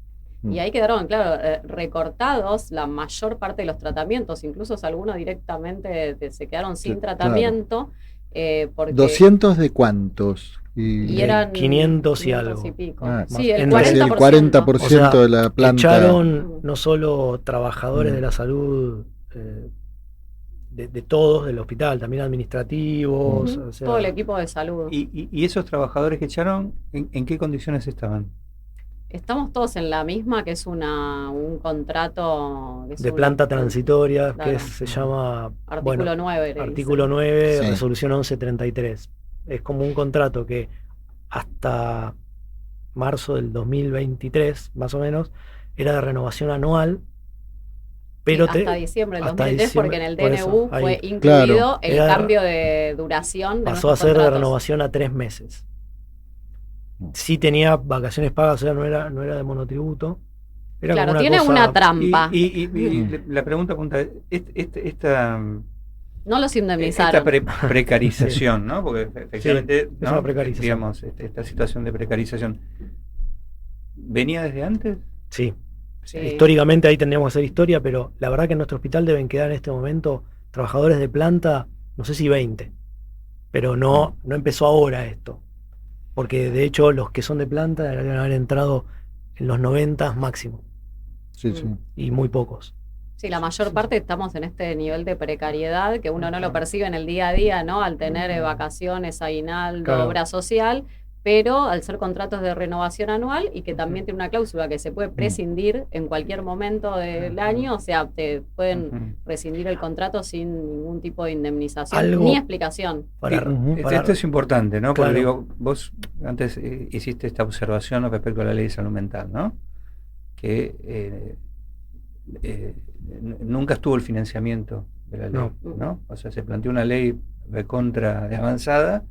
Y ahí quedaron, claro, recortados la mayor parte de los tratamientos, incluso algunos directamente se quedaron sin Claro. tratamiento. Porque ¿200 de cuántos? y eran 500 y algo. y pico. Ah, Sí, el entonces, 40%. el 40% O sea, de la planta. Echaron no solo trabajadores Mm. de la salud, de todos del hospital, también administrativos. Ujú, o sea, todo el equipo de salud. Y esos trabajadores que echaron, ¿en qué condiciones estaban? Estamos todos en la misma, que es un contrato que es de planta transitoria, claro. que se llama Artículo 9. le Artículo dicen. 9, Sí. resolución 1133. Es como un contrato que hasta marzo del 2023, más o menos, era de renovación anual, pero Sí, hasta diciembre del hasta 2023, porque en diciembre, el por DNU eso, ahí. fue incluido Claro. el Era- cambio de duración de pasó a nuestros ser de contratos. renovación a 3 meses. Sí tenía vacaciones pagas, o sea, no era de monotributo. Era Claro, como tiene cosa- una trampa. Y la pregunta punta, esta No los indemnizaron. precarización, ¿no? Porque efectivamente, es ¿no? una precarización. Digamos, esta situación de precarización, ¿venía desde antes? Sí. Sí. Históricamente ahí tendríamos que hacer historia, pero la verdad que en nuestro hospital deben quedar en este momento trabajadores de planta, no sé si 20, pero no empezó ahora esto, porque de hecho los que son de planta deberían haber entrado en los 90 máximo, Sí, sí. y muy pocos. Sí, la mayor parte estamos en este nivel de precariedad que uno no lo percibe en el día a día, ¿no? Al tener vacaciones, aguinaldo, Claro. obra social, pero al ser contratos de renovación anual y que también tiene una cláusula que se puede prescindir en cualquier momento del año, o sea, te pueden rescindir el contrato sin ningún tipo de indemnización Algo- ni explicación. Esto es importante, ¿no? Porque Claro. digo, vos antes hiciste esta observación respecto a la ley de salud mental, ¿no? Que nunca estuvo el financiamiento de la ley, No. ¿no? O sea, se planteó una ley recontra de avanzada.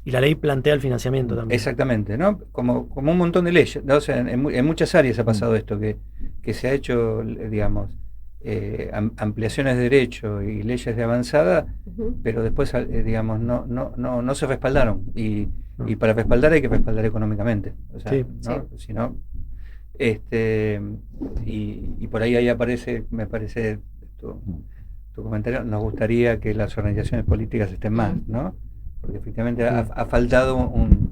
Y la ley plantea el financiamiento también. Exactamente, ¿no? Como un montón de leyes, ¿no? O sea, en muchas áreas ha pasado esto, que se ha hecho, digamos, ampliaciones de derecho y leyes de avanzada, Ujú. pero después, digamos, no se respaldaron. Y para respaldar hay que respaldar económicamente. O sea, Sí. ¿no? Si no, y por ahí aparece, me parece, tu comentario, nos gustaría que las organizaciones políticas estén más, ¿no? Porque efectivamente ha faltado un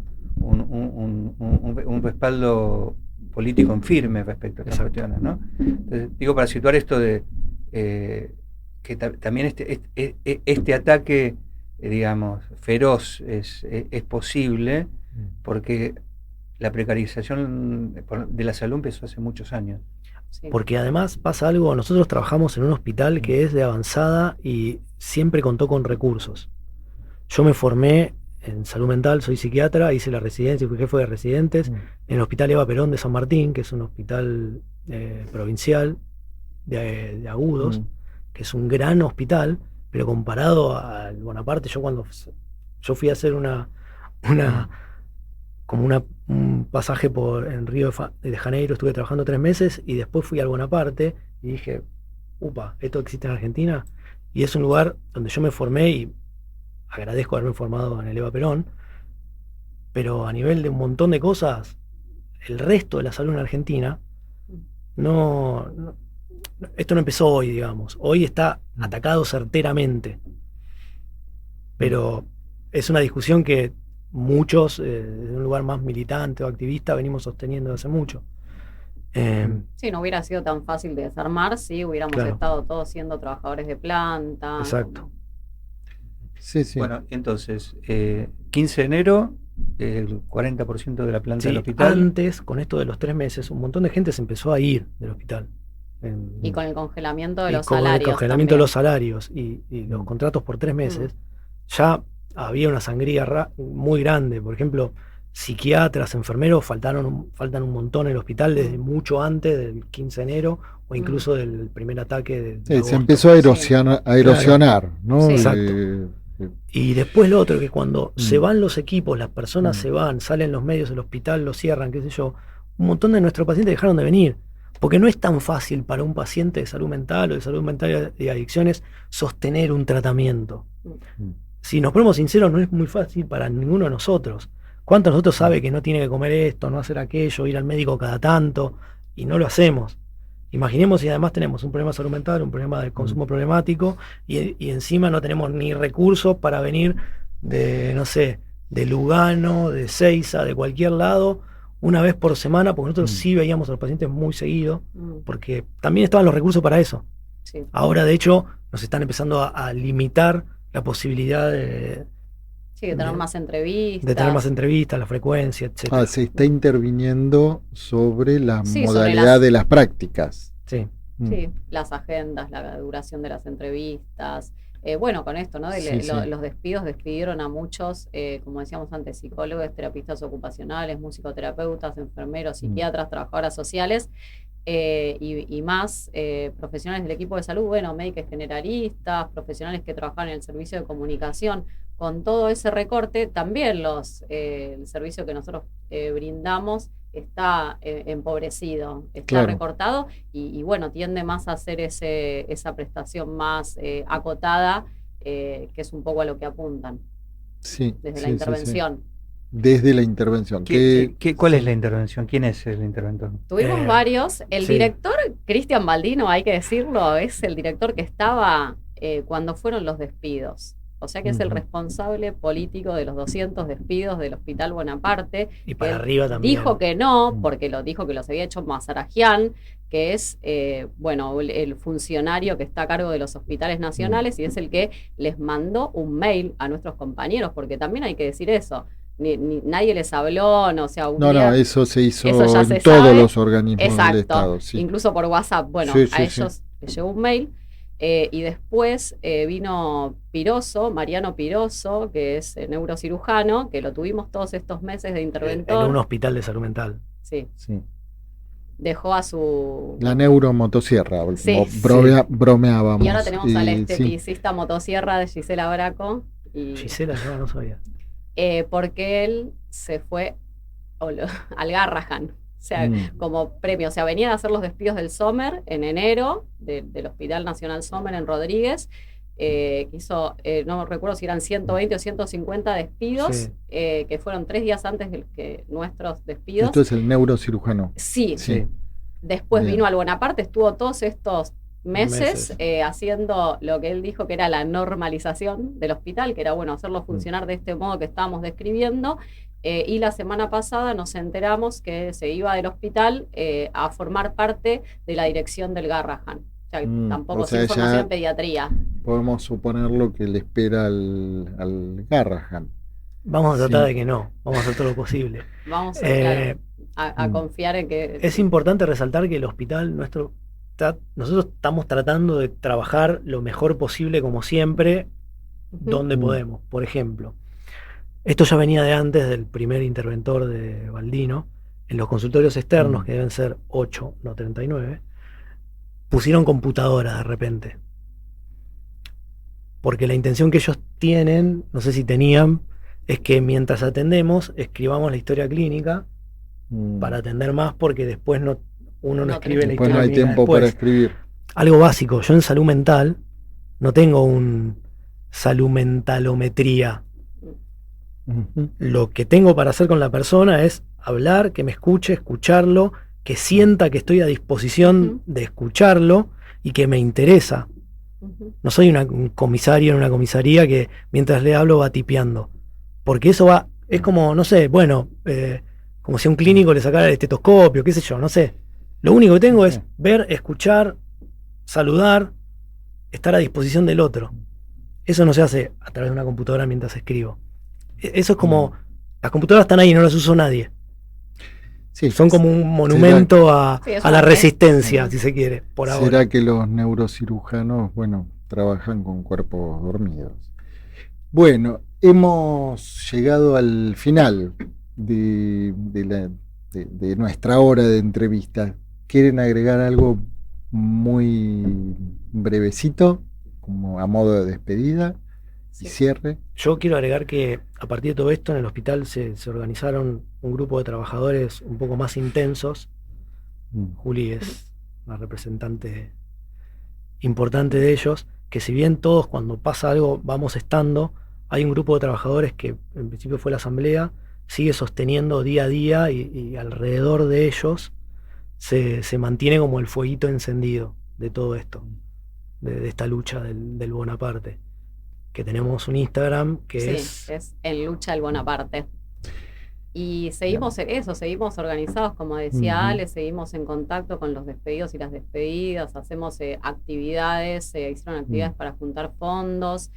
respaldo político en firme respecto a estas cuestiones, ¿no? Entonces, digo, para situar esto de que también este ataque, digamos, feroz es posible, porque la precarización de la salud empezó hace muchos años. Sí. Porque además pasa algo, nosotros trabajamos en un hospital que es de avanzada y siempre contó con recursos. Yo me formé en salud mental, soy psiquiatra, hice la residencia, fui jefe de residentes en el Hospital Eva Perón de San Martín, que es un hospital provincial de agudos, que es un gran hospital, pero comparado al Bonaparte, yo fui a hacer un pasaje en Río de Janeiro, estuve trabajando 3 meses y después fui al Bonaparte y dije, upa, esto existe en Argentina, y es un lugar donde yo me formé y agradezco haberme formado en el Eva Perón, pero a nivel de un montón de cosas, el resto de la salud en Argentina, esto no empezó hoy, digamos, hoy está atacado certeramente, pero es una discusión que muchos, de un lugar más militante o activista, venimos sosteniendo desde hace mucho. Sí, no hubiera sido tan fácil de desarmar si hubiéramos estado todos siendo trabajadores de planta. Exacto. Sí, sí. Bueno, entonces, 15 de enero, el 40% de la planta del hospital. Antes, con esto de los 3 meses, un montón de gente se empezó a ir del hospital. Y con el congelamiento de los con salarios. El congelamiento de los salarios y los contratos por 3 meses, ya había una sangría muy grande. Por ejemplo, psiquiatras, enfermeros faltan un montón en el hospital desde mucho antes del 15 de enero o incluso del primer ataque de se empezó a erosionar, claro. ¿no? Sí. Exacto. Y después lo otro, que cuando se van los equipos, las personas se van, salen los medios del hospital, lo cierran, qué sé yo, un montón de nuestros pacientes dejaron de venir, porque no es tan fácil para un paciente de salud mental o de salud mental y adicciones sostener un tratamiento. Si nos ponemos sinceros, no es muy fácil para ninguno de nosotros. ¿Cuántos de nosotros sabe que no tiene que comer esto, no hacer aquello, ir al médico cada tanto, y no lo hacemos? Imaginemos si además tenemos un problema de salud mental, un problema de consumo problemático, y encima no tenemos ni recursos para venir de, no sé, de Lugano, de Seiza, de cualquier lado, una vez por semana, porque nosotros sí veíamos a los pacientes muy seguido, porque también estaban los recursos para eso. Sí. Ahora, de hecho, nos están empezando a limitar la posibilidad de tener más entrevistas. De tener más entrevistas, la frecuencia, etc. Se está interviniendo sobre la modalidad de las prácticas. Sí. Sí, las agendas, la duración de las entrevistas. Bueno, con esto, ¿no? Los despidos despidieron a muchos, como decíamos antes, psicólogos, terapistas ocupacionales, musicoterapeutas, enfermeros, psiquiatras, trabajadoras sociales. Y más profesionales del equipo de salud, bueno, médicos generalistas, profesionales que trabajan en el servicio de comunicación. Con todo ese recorte, también el servicio que nosotros brindamos está empobrecido, está recortado y bueno, tiende más a hacer esa prestación más acotada, que es un poco a lo que apuntan desde la intervención. Desde la intervención. ¿Cuál es la intervención? ¿Quién es el interventor? Tuvimos varios. El director, Cristian Baldino, hay que decirlo, es el director que estaba cuando fueron los despidos. O sea que es el responsable político de los 200 despidos del Hospital Bonaparte. Y para arriba también. Dijo que no, porque dijo que los había hecho Mazarajian, que es el funcionario que está a cargo de los hospitales nacionales y es el que les mandó un mail a nuestros compañeros, porque también hay que decir eso. Nadie les habló, eso se hizo en todos los organismos del Estado. Sí. Incluso por WhatsApp. Bueno, a ellos les llegó un mail. Y después vino Mariano Piroso, que es neurocirujano, que lo tuvimos todos estos meses de interventor. En un hospital de salud mental. Sí. Dejó a la neuromotosierra, bromeábamos. Y ahora tenemos al esteticista motosierra de Gisela Braco. Gisela, no sabía. Porque él se fue al Garrahan. O sea, como premio. O sea, venían a hacer los despidos del Sommer en enero, del Hospital Nacional Sommer en Rodríguez. Hizo, no recuerdo si eran 120 o 150 despidos, que fueron 3 días antes de que nuestros despidos. Esto es el neurocirujano. Sí. Después vino al Bonaparte, estuvo todos estos meses. Haciendo lo que él dijo que era la normalización del hospital, que era hacerlo funcionar de este modo que estábamos describiendo. Y la semana pasada nos enteramos que se iba del hospital a formar parte de la dirección del Garrahan. O sea, tampoco sin formación en pediatría. Podemos suponer lo que le espera al Garrahan. Vamos a tratar de que no, vamos a hacer todo lo posible. Vamos a confiar en que... Es importante resaltar que el hospital nuestro, nosotros estamos tratando de trabajar lo mejor posible como siempre, donde podemos. Por ejemplo, esto ya venía de antes del primer interventor de Baldino. En los consultorios externos, que deben ser 8, no 39, pusieron computadoras de repente. porque la intención que ellos tienen, no sé si tenían, es que mientras atendemos, escribamos la historia clínica para atender más, porque después uno no escribe la Después historia no hay clínica tiempo después. para escribir. Algo básico, yo en salud mental no tengo un salud mentalometría. Ujú. Lo que tengo para hacer con la persona es hablar, que me escuche, escucharlo, que sienta que estoy a disposición de escucharlo y que me interesa. No soy un comisario en una comisaría que mientras le hablo va tipeando. Porque eso es como, no sé, bueno, como si a un clínico le sacara el estetoscopio, qué sé yo, no sé. Lo único que tengo es ver, escuchar, saludar, estar a disposición del otro. Eso no se hace a través de una computadora mientras escribo. Eso es como, las computadoras están ahí y no las usó nadie. Sí. Son como un monumento a la resistencia, si se quiere, por ahora. ¿Será que los neurocirujanos, bueno, trabajan con cuerpos dormidos? Bueno, hemos llegado al final de nuestra hora de entrevista. ¿Quieren agregar algo muy brevecito, como a modo de despedida y cierre? Yo quiero agregar que a partir de todo esto en el hospital se organizaron un grupo de trabajadores un poco más intensos. Juli es una representante importante de ellos, que si bien todos cuando pasa algo vamos estando, hay un grupo de trabajadores que en principio fue la asamblea, sigue sosteniendo día a día y alrededor de ellos se mantiene como el fueguito encendido de todo esto, de esta lucha del Bonaparte. Que tenemos un Instagram que es en lucha del Bonaparte. Y seguimos en eso, seguimos organizados, como decía Ale, seguimos en contacto con los despedidos y las despedidas, hacemos actividades, hicieron actividades para juntar fondos,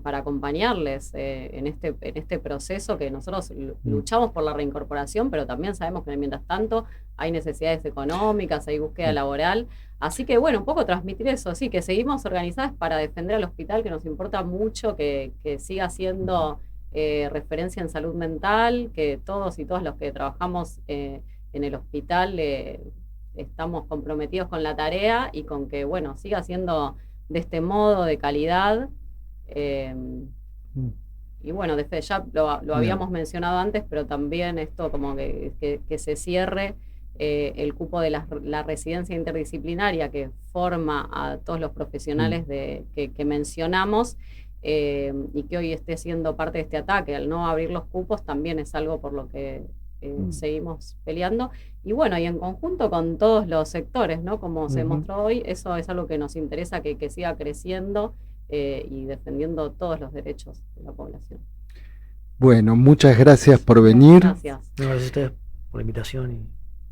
para acompañarles en este proceso que nosotros luchamos por la reincorporación, pero también sabemos que mientras tanto hay necesidades económicas, hay búsqueda laboral. Así que bueno, un poco transmitir eso, sí, que seguimos organizadas para defender al hospital, que nos importa mucho que siga siendo referencia en salud mental, que todos y todas los que trabajamos en el hospital estamos comprometidos con la tarea y con que, bueno, siga siendo de este modo, de calidad. Y bueno, ya lo habíamos mencionado antes, pero también esto como que se cierre el cupo de la residencia interdisciplinaria que forma a todos los profesionales que mencionamos, y que hoy esté siendo parte de este ataque. Al no abrir los cupos también es algo por lo que seguimos peleando. Y bueno, y en conjunto con todos los sectores, ¿no? Como se mostró hoy, eso es algo que nos interesa que siga creciendo y defendiendo todos los derechos de la población. Bueno, muchas gracias por venir. Gracias. Gracias a ustedes por la invitación y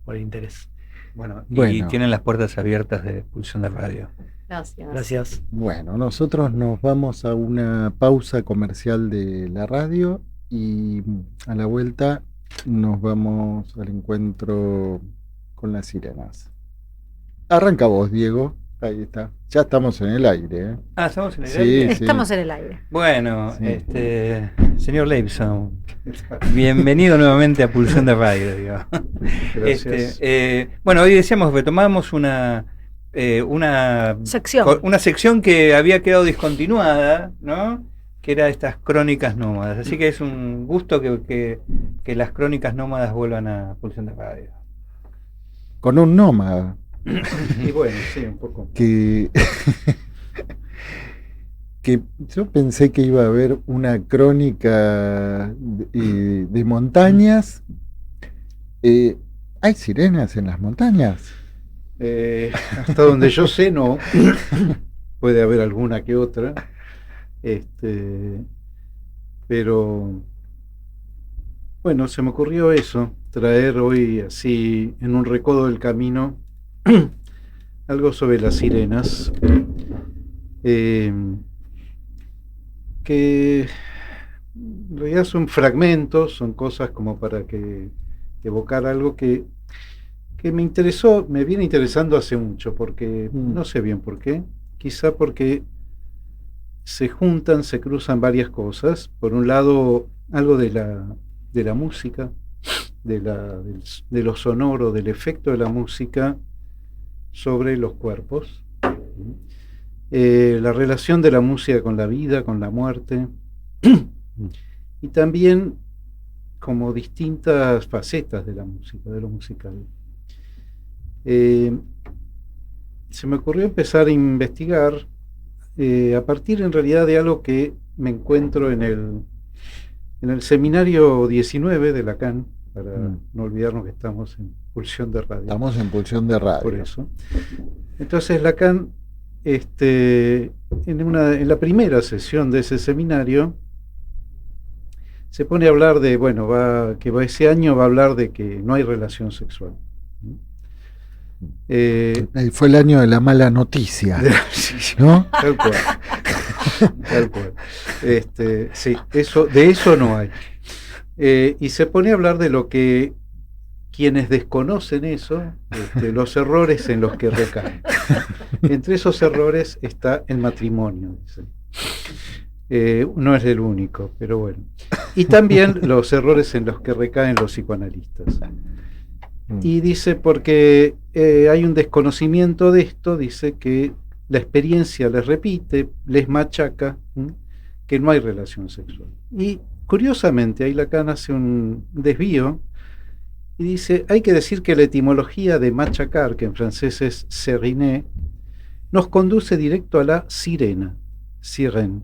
por el interés. Bueno, y tienen las puertas abiertas de Pulsión de Radio. Gracias. Bueno, nosotros nos vamos a una pausa comercial de la radio y a la vuelta nos vamos al encuentro con las sirenas. Arranca vos, Diego. Ahí está. Ya estamos en el aire, ¿eh? Ah, ¿estamos en el aire? Sí. Estamos en el aire. Bueno, señor Leibson, bienvenido nuevamente a Pulsión de Radio. Digo. Gracias. Bueno, hoy decíamos, retomamos una sección que había quedado discontinuada, ¿no? Que era estas crónicas nómadas. Así que es un gusto que las crónicas nómadas vuelvan a Pulsión de Radio. Con un nómada. Y bueno, sí, un poco. Que yo pensé que iba a haber una crónica de montañas. ¿Hay sirenas en las montañas? Hasta donde yo sé, no. Puede haber alguna que otra. Pero bueno, se me ocurrió eso, traer hoy así en un recodo del camino algo sobre las sirenas, que en realidad son fragmentos, son cosas como para evocar algo que me interesó, me viene interesando hace mucho, porque no sé bien por qué, quizá porque se juntan, se cruzan varias cosas. Por un lado, algo de la música, de lo sonoro, del efecto de la música sobre los cuerpos. la relación de la música con la vida, con la muerte, y también como distintas facetas de la música, de lo musical. Se me ocurrió empezar a investigar a partir en realidad de algo que me encuentro en el seminario 19 de Lacan, para no olvidarnos que estamos en Pulsión de Radio. Estamos en Pulsión de Radio. Por eso. Entonces Lacan, en la primera sesión de ese seminario, se pone a hablar de, ese año va a hablar de que no hay relación sexual. Fue el año de la mala noticia, ¿no? Tal cual. Tal cual. Sí, de eso no hay. Y se pone a hablar de lo que quienes desconocen eso, los errores en los que recaen. Entre esos errores está el matrimonio, dice. No es el único, pero bueno. Y también los errores en los que recaen los psicoanalistas. Y dice, porque hay un desconocimiento de esto, dice que la experiencia les repite, les machaca, que no hay relación sexual. Y curiosamente, ahí Lacan hace un desvío y dice, hay que decir que la etimología de machacar, que en francés es seriner, nos conduce directo a la sirena, sirène.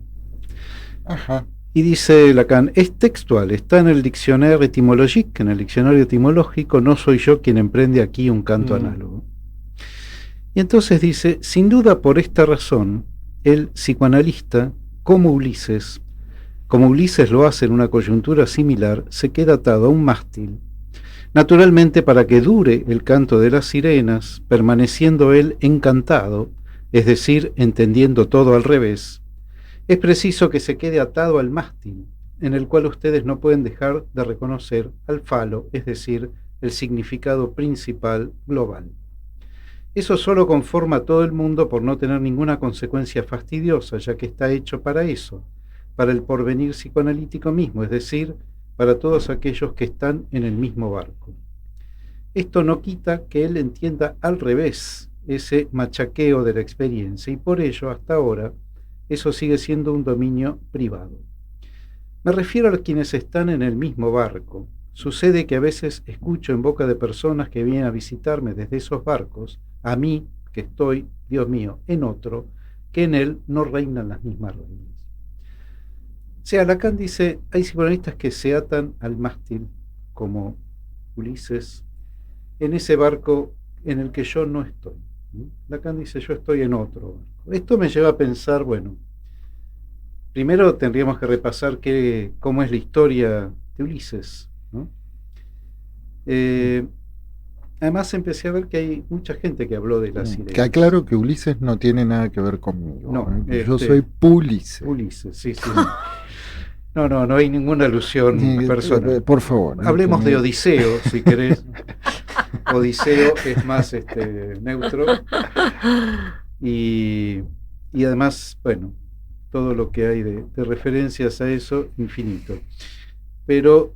Ajá. Y dice Lacan, es textual, está en el diccionario etimológico, en el diccionario etimológico, no soy yo quien emprende aquí un canto análogo. Y entonces dice, sin duda por esta razón, el psicoanalista, como Ulises lo hace en una coyuntura similar, se queda atado a un mástil, naturalmente para que dure el canto de las sirenas, permaneciendo él encantado, es decir, entendiendo todo al revés. Es preciso que se quede atado al mástil, en el cual ustedes no pueden dejar de reconocer al falo, es decir, el significado principal global. Eso solo conforma a todo el mundo por no tener ninguna consecuencia fastidiosa, ya que está hecho para eso, para el porvenir psicoanalítico mismo, es decir, para todos aquellos que están en el mismo barco. Esto no quita que él entienda al revés ese machaqueo de la experiencia, y por ello, hasta ahora, eso sigue siendo un dominio privado. Me refiero a quienes están en el mismo barco. Sucede que a veces escucho en boca de personas que vienen a visitarme desde esos barcos, a mí, que estoy, Dios mío, en otro, que en él no reinan las mismas reglas. O sea, Lacan dice, hay psicoanalistas que se atan al mástil, como Ulises, en ese barco en el que yo no estoy. Lacan dice, yo estoy en otro barco. Esto me lleva a pensar, bueno, primero tendríamos que repasar cómo es la historia de Ulises, ¿no? Además empecé a ver que hay mucha gente que habló de las sirenas. Que aclaro que Ulises no tiene nada que ver conmigo. No, yo soy Pulice. Ulises, sí. No hay ninguna alusión personal. Por favor. Hablemos de Odiseo, si querés. Odiseo es más neutro. Y además, bueno, todo lo que hay de referencias a eso, infinito. Pero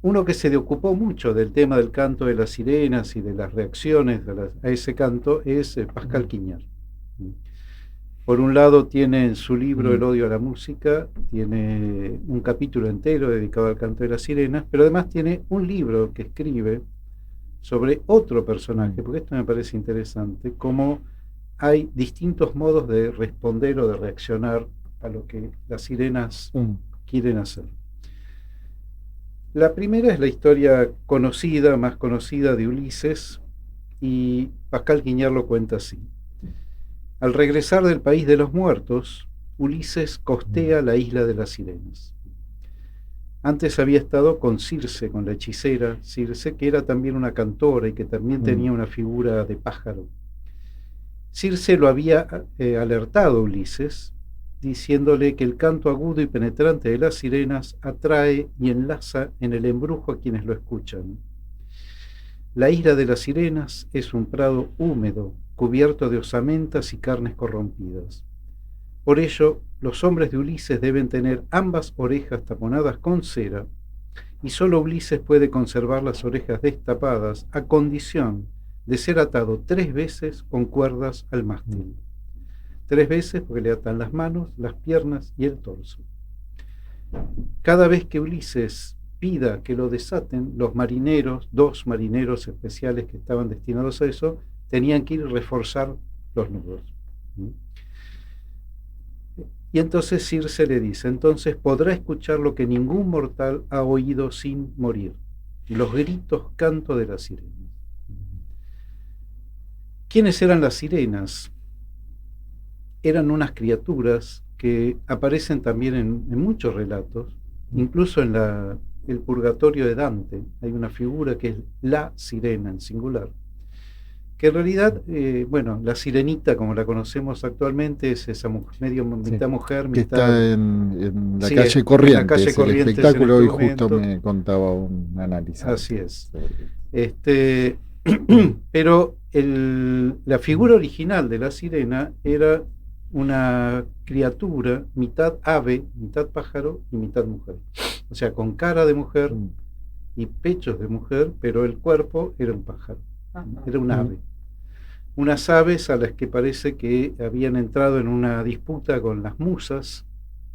uno que se ocupó mucho del tema del canto de las sirenas y de las reacciones a ese canto es Pascal Quignard. Por un lado tiene en su libro El odio a la música, tiene un capítulo entero dedicado al canto de las sirenas, pero además tiene un libro que escribe sobre otro personaje, porque esto me parece interesante, cómo hay distintos modos de responder o de reaccionar a lo que las sirenas quieren hacer. La primera es la historia conocida, más conocida de Ulises, y Pascal Quignard lo cuenta así. Al regresar del país de los muertos, Ulises costea la isla de las sirenas. Antes había estado con Circe, con la hechicera Circe, que era también una cantora y que también tenía una figura de pájaro. Circe lo había alertado a Ulises, diciéndole que el canto agudo y penetrante de las sirenas atrae y enlaza en el embrujo a quienes lo escuchan. La isla de las sirenas es un prado húmedo, cubierto de osamentas y carnes corrompidas. Por ello, los hombres de Ulises deben tener ambas orejas taponadas con cera, y solo Ulises puede conservar las orejas destapadas a condición de ser atado 3 veces con cuerdas al mástil. 3 veces porque le atan las manos, las piernas y el torso. Cada vez que Ulises pida que lo desaten, los marineros, 2 marineros especiales que estaban destinados a eso, tenían que ir a reforzar los nudos. Y entonces Circe le dice, entonces podrá escuchar lo que ningún mortal ha oído sin morir, los gritos canto de las sirenas. ¿Quiénes eran las sirenas? Eran unas criaturas que aparecen también en muchos relatos, incluso en el Purgatorio de Dante. Hay una figura que es la sirena en singular, que en realidad, la sirenita como la conocemos actualmente es esa mujer, mitad mujer, que mitad... está en la Sí, calle en Corrientes, la calle Corrientes, el espectáculo, en y este justo momento. me contaba un análisis. Así es. Pero la figura original de la sirena era una criatura mitad ave, mitad pájaro y mitad mujer. O sea, con cara de mujer y pechos de mujer, pero el cuerpo era un pájaro, era un ave. Unas aves a las que parece que habían entrado en una disputa con las musas,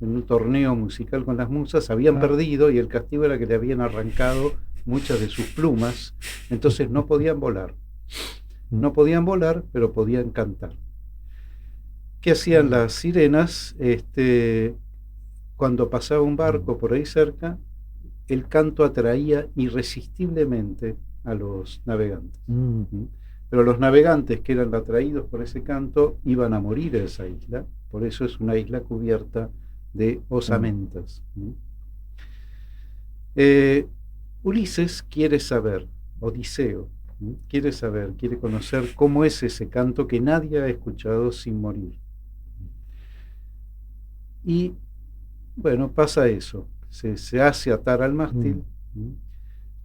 en un torneo musical con las musas, habían perdido y el castigo era que le habían arrancado muchas de sus plumas, entonces no podían volar. No podían volar, pero podían cantar. ¿Qué hacían las sirenas? Cuando pasaba un barco por ahí cerca, el canto atraía irresistiblemente a los navegantes. Pero los navegantes que eran atraídos por ese canto iban a morir en esa isla, por eso es una isla cubierta de osamentas. Ulises quiere saber, Odiseo, quiere conocer cómo es ese canto que nadie ha escuchado sin morir. Y bueno, pasa eso, se hace atar al mástil.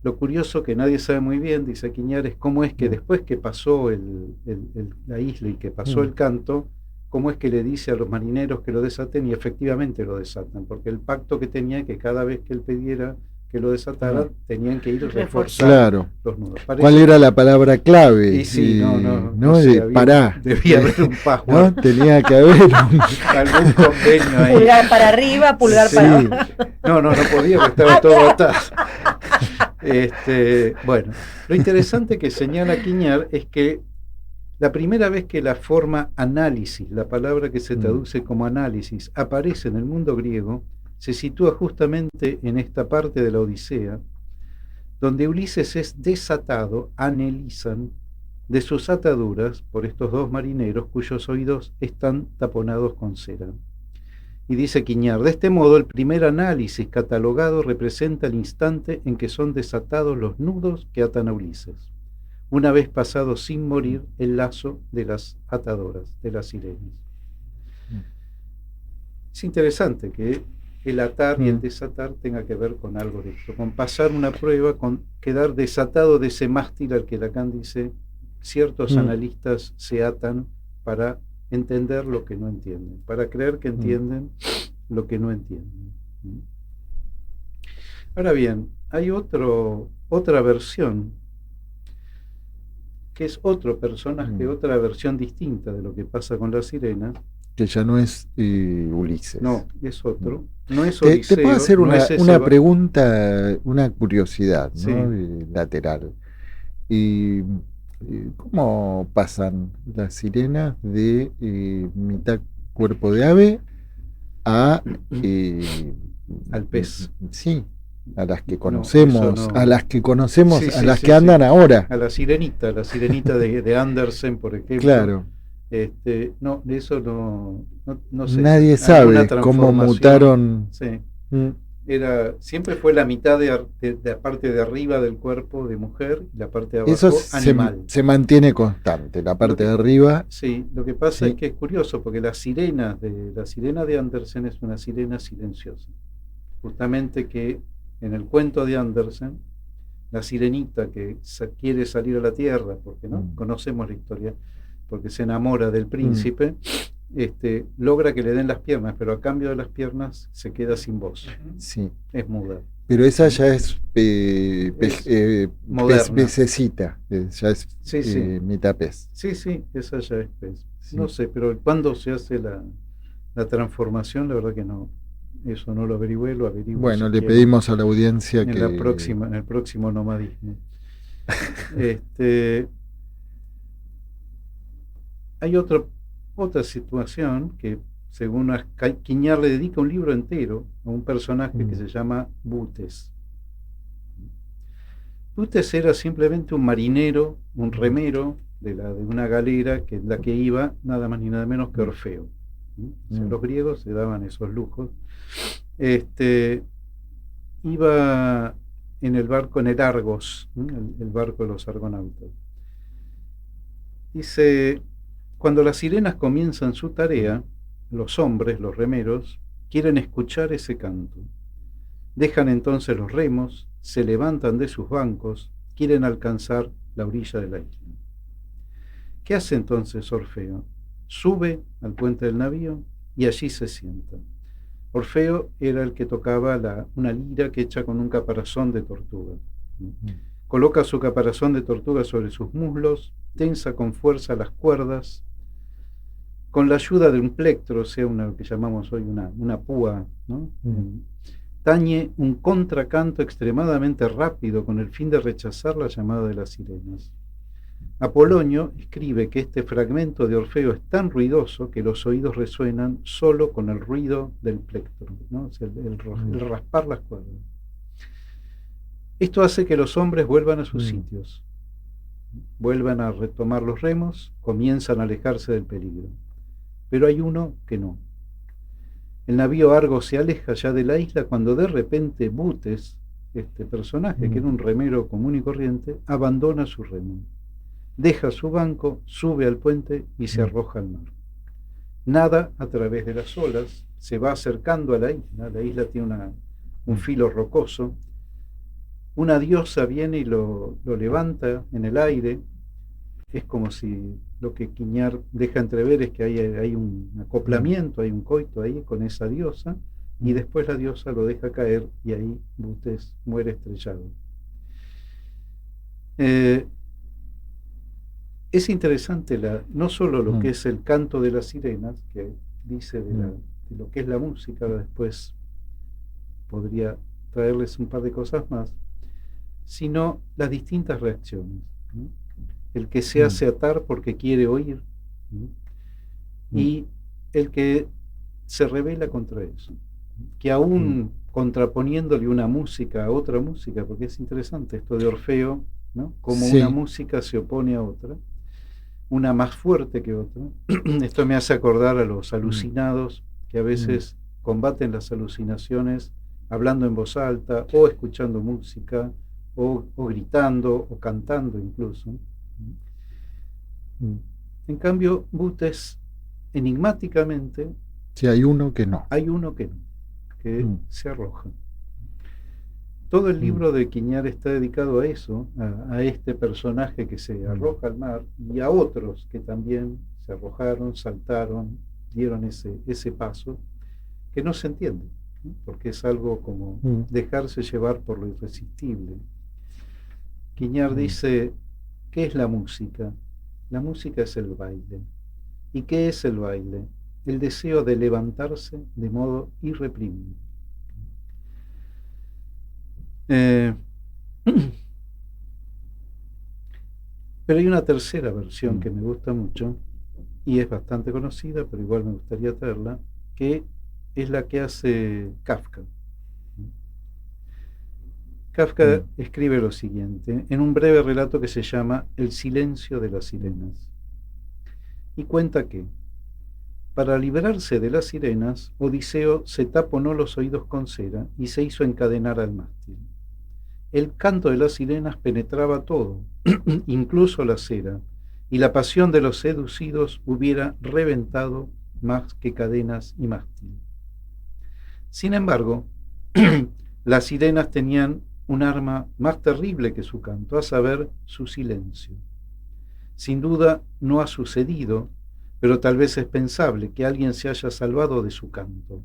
Lo curioso que nadie sabe muy bien, dice Quiñares, cómo es que después que pasó la isla y que pasó el canto, cómo es que le dice a los marineros que lo desaten, y efectivamente lo desatan, porque el pacto que tenía que cada vez que él pidiera que lo desataran, tenían que ir a reforzar los nudos. ¿Cuál era la palabra clave? Y sí, no sé, pará. Debía haber un password. ¿No? Tenía que haber algún convenio ahí. Pulgar para arriba, pulgar para abajo. No podía porque estaba todo atado. Bueno, lo interesante que señala Quiñar es que la primera vez que la forma análisis, la palabra que se traduce como análisis, aparece en el mundo griego, se sitúa justamente en esta parte de la Odisea, donde Ulises es desatado, anelizan, de sus ataduras por estos 2 marineros cuyos oídos están taponados con cera. Y dice Quiñar, de este modo el primer análisis catalogado representa el instante en que son desatados los nudos que atan a Ulises, una vez pasado sin morir el lazo de las atadoras, de las sirenas. Es interesante que el atar y el desatar tenga que ver con algo de esto, con pasar una prueba, con quedar desatado de ese mástil al que Lacan dice, ciertos analistas se atan para entender lo que no entienden, para creer que entienden lo que no entienden. Ahora bien, hay otra versión, que es otro personaje, otra versión distinta de lo que pasa con la sirena. Que ya no es Ulises. No, es otro. No es Odiseo. Te puedo hacer una pregunta, una curiosidad, ¿no? Sí. Lateral. Y ¿cómo pasan las sirenas de mitad cuerpo de ave a al pez? Sí, a las que conocemos, no. a las que conocemos, Sí, a las que andan sí. ahora. A la sirenita de Andersen, por ejemplo. Claro. No, de eso no sé. Nadie sabe cómo mutaron. Sí. Siempre fue la mitad de la parte de arriba del cuerpo de mujer y la parte de abajo eso animal. Se mantiene constante, la parte de arriba. Sí, lo que pasa es que es curioso porque la sirena de Andersen es una sirena silenciosa. Justamente que en el cuento de Andersen, la sirenita que quiere salir a la tierra, porque no conocemos la historia, porque se enamora del príncipe, logra que le den las piernas, pero a cambio de las piernas se queda sin voz. Sí. Es muda. Pero esa ya es, moderna. pececita, ya es Sí, sí. mitad pez. Sí, esa ya es pez. Sí. No sé, pero cuando se hace la transformación, la verdad que no. Eso no lo averigüé, lo averiguo. Bueno, si le quiero pedimos a la audiencia en que... en el próximo nomadismo. Hay otra situación que, según Quiñar, le dedica un libro entero a un personaje que se llama Butes. Butes era simplemente un marinero, un remero de una galera en la que iba nada más ni nada menos que Orfeo. O sea, los griegos se daban esos lujos. Iba en el barco, en el Argos, el barco de los argonautas. Dice, cuando las sirenas comienzan su tarea, los hombres, los remeros, quieren escuchar ese canto. Dejan entonces los remos, se levantan de sus bancos, quieren alcanzar la orilla de la isla. ¿Qué hace entonces Orfeo? Sube al puente del navío y allí se sienta. Orfeo era el que tocaba una lira que hecha con un caparazón de tortuga. Coloca su caparazón de tortuga sobre sus muslos, tensa con fuerza las cuerdas, con la ayuda de un plectro, o sea, lo que llamamos hoy una púa, ¿no? Tañe un contracanto extremadamente rápido con el fin de rechazar la llamada de las sirenas. Apolonio escribe que este fragmento de Orfeo es tan ruidoso que los oídos resuenan solo con el ruido del plectro, ¿no? O sea, el raspar las cuerdas. Esto hace que los hombres vuelvan a sus sitios, vuelvan a retomar los remos, comienzan a alejarse del peligro. Pero hay uno que no. El navío Argos se aleja ya de la isla cuando de repente Butes, este personaje que era un remero común y corriente, abandona su remo. Deja su banco, sube al puente y se arroja al mar. Nada a través de las olas, se va acercando a la isla. La isla tiene un filo rocoso. Una diosa viene y lo levanta en el aire. Es como si lo que Quiñar deja entrever es que hay un acoplamiento, hay un coito ahí con esa diosa, y después la diosa lo deja caer y ahí Butes muere estrellado. Es interesante no solo lo que es el canto de las sirenas, que dice de lo que es la música, después podría traerles un par de cosas más, sino las distintas reacciones, ¿no? El que se hace atar porque quiere oír, ¿no? Y el que se rebela contra eso, que aún contraponiéndole una música a otra música, porque es interesante esto de Orfeo, ¿no? Como una música se opone a otra, una más fuerte que otra. Esto me hace acordar a los alucinados que a veces combaten las alucinaciones hablando en voz alta o escuchando música o gritando o cantando incluso. En cambio, Butes enigmáticamente hay uno que no. Hay uno que no, que se arroja. Todo el libro de Quiñar está dedicado a eso, a este personaje que se arroja al mar y a otros que también se arrojaron, saltaron, dieron ese paso, que no se entiende, ¿no? Porque es algo como dejarse llevar por lo irresistible. Quiñar dice, ¿qué es la música? La música es el baile. ¿Y qué es el baile? El deseo de levantarse de modo irreprimible. Pero hay una tercera versión que me gusta mucho y es bastante conocida, pero igual me gustaría traerla, que es la que hace Kafka. Kafka escribe lo siguiente en un breve relato que se llama El silencio de las sirenas, y cuenta que para librarse de las sirenas, Odiseo se taponó los oídos con cera y se hizo encadenar al mástil. El canto de las sirenas penetraba todo, incluso la cera, y la pasión de los seducidos hubiera reventado más que cadenas y mástil. Sin embargo, las sirenas tenían un arma más terrible que su canto, a saber, su silencio. Sin duda no ha sucedido, pero tal vez es pensable que alguien se haya salvado de su canto.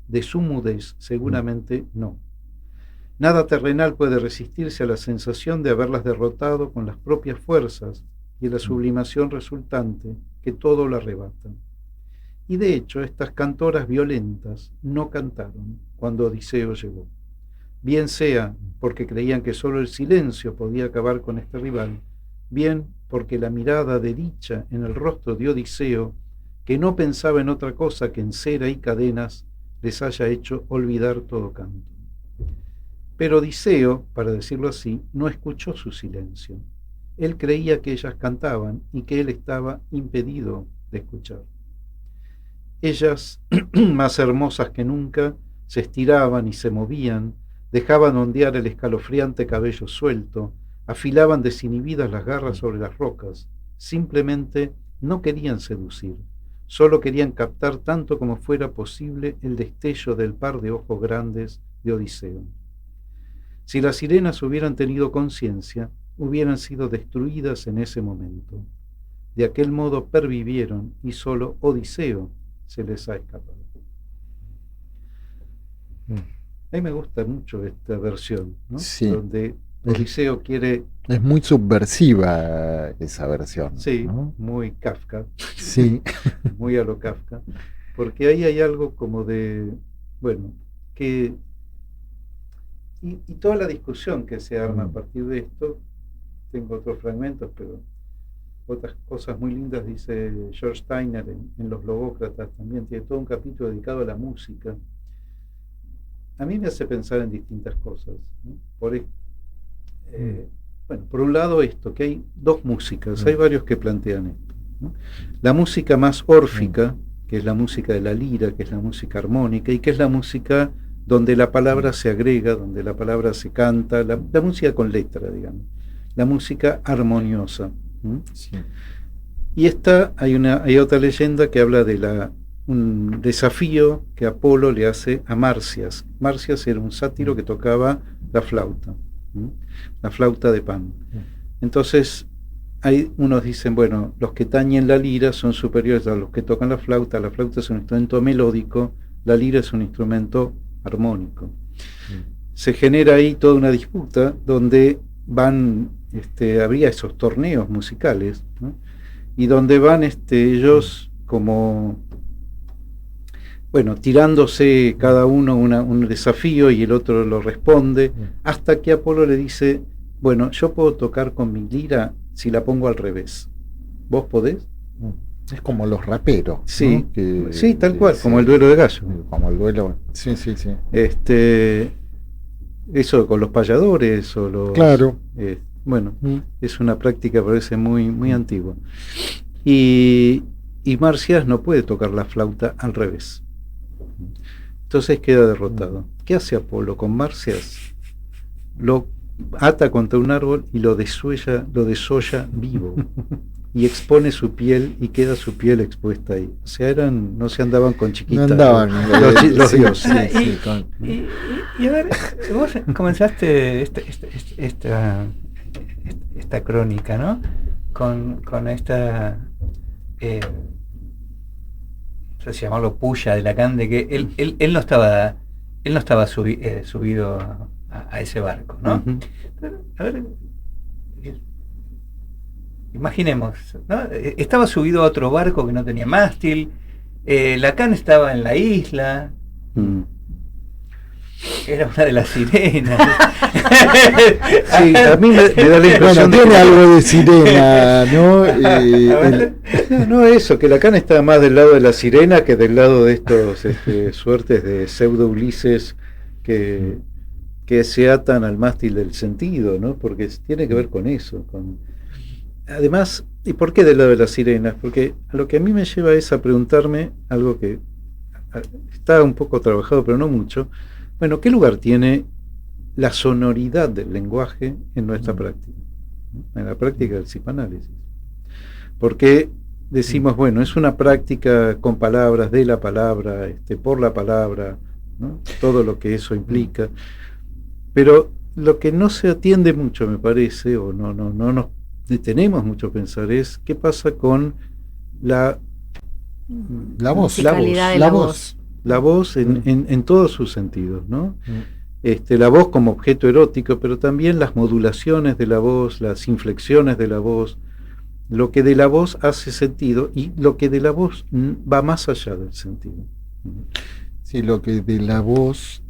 De su mudez, seguramente no. Nada terrenal puede resistirse a la sensación de haberlas derrotado con las propias fuerzas y a la sublimación resultante que todo lo arrebata. Y de hecho, estas cantoras violentas no cantaron cuando Odiseo llegó. Bien sea porque creían que solo el silencio podía acabar con este rival, bien porque la mirada de dicha en el rostro de Odiseo, que no pensaba en otra cosa que en cera y cadenas, les haya hecho olvidar todo canto. Pero Odiseo, para decirlo así, no escuchó su silencio. Él creía que ellas cantaban y que él estaba impedido de escuchar. Ellas, más hermosas que nunca, se estiraban y se movían, dejaban ondear el escalofriante cabello suelto, afilaban desinhibidas las garras sobre las rocas. Simplemente no querían seducir, solo querían captar tanto como fuera posible el destello del par de ojos grandes de Odiseo. Si las sirenas hubieran tenido conciencia, hubieran sido destruidas en ese momento. De aquel modo pervivieron y solo Odiseo se les ha escapado. A mí me gusta mucho esta versión, ¿no? Sí. Donde Odiseo quiere... Es muy subversiva esa versión. Sí, ¿no? muy Kafka. Sí. Muy a lo Kafka. Porque ahí hay algo como de... Bueno, que... Y toda la discusión que se arma a partir de esto, tengo otros fragmentos, pero otras cosas muy lindas dice George Steiner en Los Logócratas, también tiene todo un capítulo dedicado a la música. A mí me hace pensar en distintas cosas, ¿no? Bueno, por un lado esto, que hay dos músicas, hay varios que plantean esto, ¿no? La música más órfica, que es la música de la lira, que es la música armónica, y que es la música donde la palabra se agrega, donde la palabra se canta, la música con letra, digamos, la música armoniosa. Sí. Y hay otra leyenda que habla de un desafío que Apolo le hace a Marcias. Marcias era un sátiro que tocaba la flauta de Pan. Entonces, unos dicen, bueno, los que tañen la lira son superiores a los que tocan la flauta es un instrumento melódico, la lira es un instrumento armónico. Se genera ahí toda una disputa donde habría esos torneos musicales, ¿no? Y donde van ellos como, bueno, tirándose cada uno un desafío y el otro lo responde, hasta que Apolo le dice, bueno, yo puedo tocar con mi lira si la pongo al revés. ¿Vos podés? Es como los raperos, sí, ¿no? Sí, tal cual, como el duelo de gallo. Como el duelo, sí. Eso con los payadores o los... Claro. Bueno, es una práctica, parece muy, muy antigua. Y Marcias no puede tocar la flauta al revés. Entonces queda derrotado. ¿Qué hace Apolo con Marcias? Lo ata contra un árbol y lo desolla vivo. Y expone su piel y queda su piel expuesta ahí. O sea, no se andaban con chiquitas. No andaban los dioses. Y a ver, vos comenzaste esta crónica, ¿no? Con esta, no sé si llamarlo puya de Lacan, de que él no estaba subido a ese barco, ¿no? Pero, a ver, imaginemos, ¿no? Estaba subido a otro barco que no tenía mástil, Lacan estaba en la isla, era una de las sirenas. Sí, a mí me da la impresión tiene algo de sirena, ¿no? No, eso, que Lacan está más del lado de la sirena que del lado de estos suertes de pseudo Ulises que se atan al mástil del sentido, ¿no? Porque tiene que ver con eso, Además, ¿y por qué del lado de las sirenas? Porque a lo que a mí me lleva es a preguntarme algo que está un poco trabajado, pero no mucho. Bueno, ¿qué lugar tiene la sonoridad del lenguaje en nuestra práctica? En la práctica del psicoanálisis. Porque decimos, bueno, es una práctica con palabras, de la palabra, por la palabra, ¿no? Todo lo que eso implica. Pero lo que no se atiende mucho, me parece, o no nos detenemos mucho a pensar, es qué pasa con la voz. La voz en todos sus sentidos, ¿no? la voz como objeto erótico, pero también las modulaciones de la voz, las inflexiones de la voz, lo que de la voz hace sentido y lo que de la voz va más allá del sentido. Sí, lo que de la voz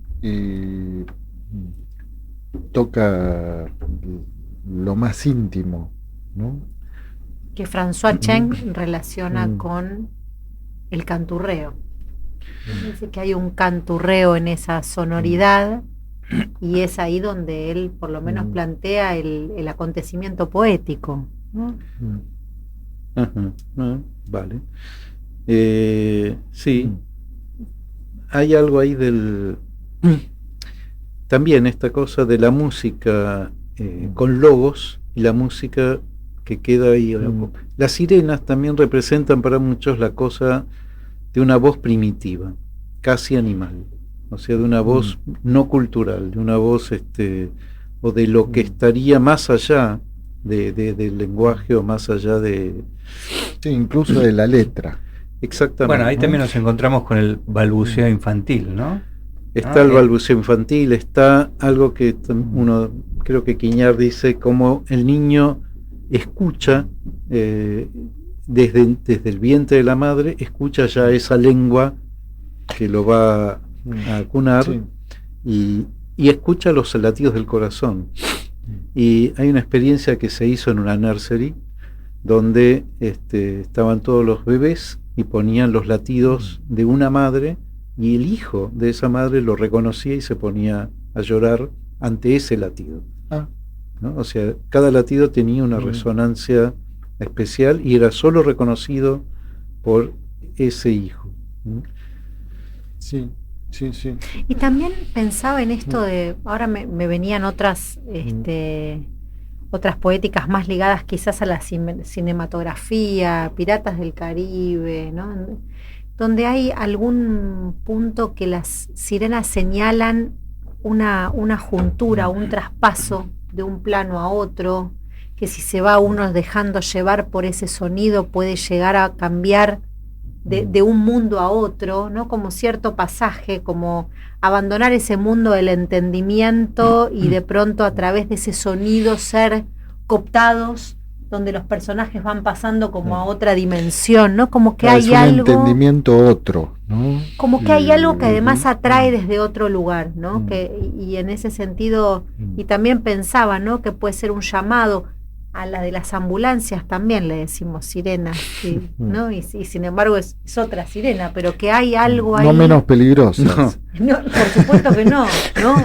toca lo más íntimo, ¿no? Que François Cheng relaciona con el canturreo. Dice que hay un canturreo en esa sonoridad y es ahí donde él por lo menos plantea el acontecimiento poético, ¿no? Ajá, vale. Sí, hay algo ahí también esta cosa de la música con logos y la música que queda ahí. Las sirenas también representan para muchos la cosa de una voz primitiva, casi animal, o sea, de una voz no cultural, de una voz o de lo que estaría más allá del lenguaje o más allá de... Sí, incluso de la letra. Exactamente. Bueno, ahí también nos encontramos con el balbuceo infantil, ¿no? Está el balbuceo infantil, está algo que uno, creo que Quiñar dice, como el niño escucha desde el vientre de la madre, escucha ya esa lengua que lo va a acunar, y escucha los latidos del corazón. Y hay una experiencia que se hizo en una nursery donde estaban todos los bebés y ponían los latidos de una madre, y el hijo de esa madre lo reconocía y se ponía a llorar ante ese latido, ¿no? O sea, cada latido tenía una resonancia especial y era solo reconocido por ese hijo. Sí. Y también pensaba en esto de, ahora me venían otras poéticas más ligadas quizás a la cinematografía, Piratas del Caribe, ¿no? Donde hay algún punto que las sirenas señalan una juntura, un traspaso de un plano a otro, que si se va uno dejando llevar por ese sonido puede llegar a cambiar de un mundo a otro, ¿no? Como cierto pasaje, como abandonar ese mundo del entendimiento y de pronto a través de ese sonido ser cooptados, donde los personajes van pasando como a otra dimensión, ¿no? Como que hay algo... un entendimiento otro, ¿no? Como que hay algo que además atrae desde otro lugar, ¿no? Y en ese sentido, y también pensaba, ¿no? Que puede ser un llamado a la de las ambulancias, también le decimos sirena, ¿sí? ¿No? Y sin embargo es otra sirena, pero que hay algo ahí... No menos peligrosas. No, por supuesto que no,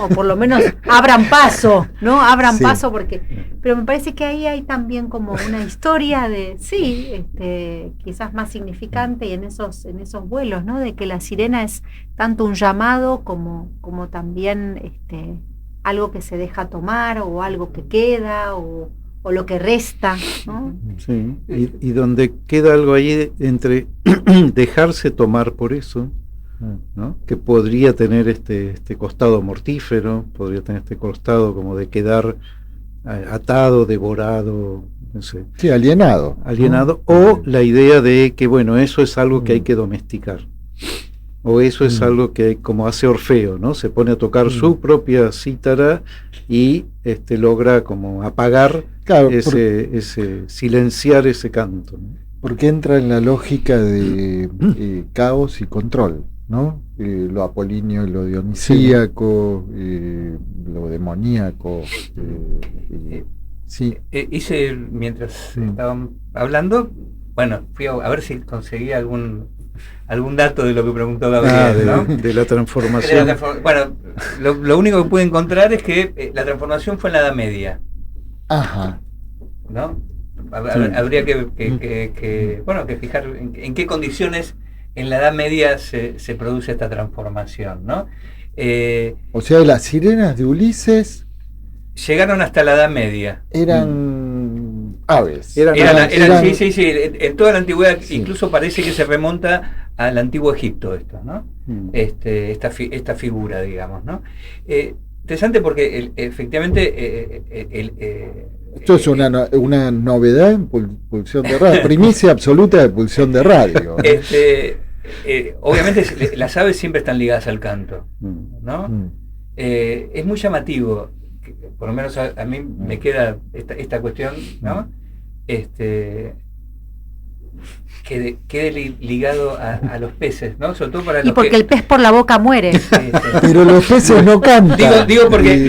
o por lo menos abran paso, ¿no? Abran paso porque... Pero me parece que ahí hay también como una historia de, quizás más significante y en esos vuelos, ¿no? De que la sirena es tanto un llamado como también algo que se deja tomar o algo que queda o lo que resta, ¿no? Sí, y donde queda algo ahí entre dejarse tomar por eso, ¿no? Que podría tener este costado mortífero, podría tener este costado como de quedar atado, devorado, no sé. Sí, alienado. O la idea de que, bueno, eso es algo que hay que domesticar. O eso es algo que, como hace Orfeo, ¿no? Se pone a tocar su propia cítara y logra como apagar silenciar ese canto, ¿no? Porque entra en la lógica de caos y control, ¿no? Lo apolíneo y lo dionisíaco, lo demoníaco. Hice, mientras estaban hablando, bueno, fui a ver si conseguía algún dato de lo que preguntó Gabriel, ¿no? de la transformación. Bueno, lo único que pude encontrar es que la transformación fue en la Edad Media. Ajá. ¿No? Habría que fijar en qué condiciones en la Edad Media se produce esta transformación, ¿no? O sea, las sirenas de Ulises llegaron hasta la Edad Media. Eran aves. Sí, en toda la antigüedad, incluso parece que se remonta al antiguo Egipto esto, ¿no? Esta figura, digamos, ¿no? Interesante porque efectivamente esto es una novedad en Pulsión de Radio, primicia absoluta de Pulsión de Radio, ¿no? Obviamente las aves siempre están ligadas al canto, ¿no? es muy llamativo, por lo menos a mí me queda esta cuestión, ¿no? Quede ligado a los peces, ¿no? Sobre todo para y porque el pez por la boca muere. Pero los peces no cantan. Digo porque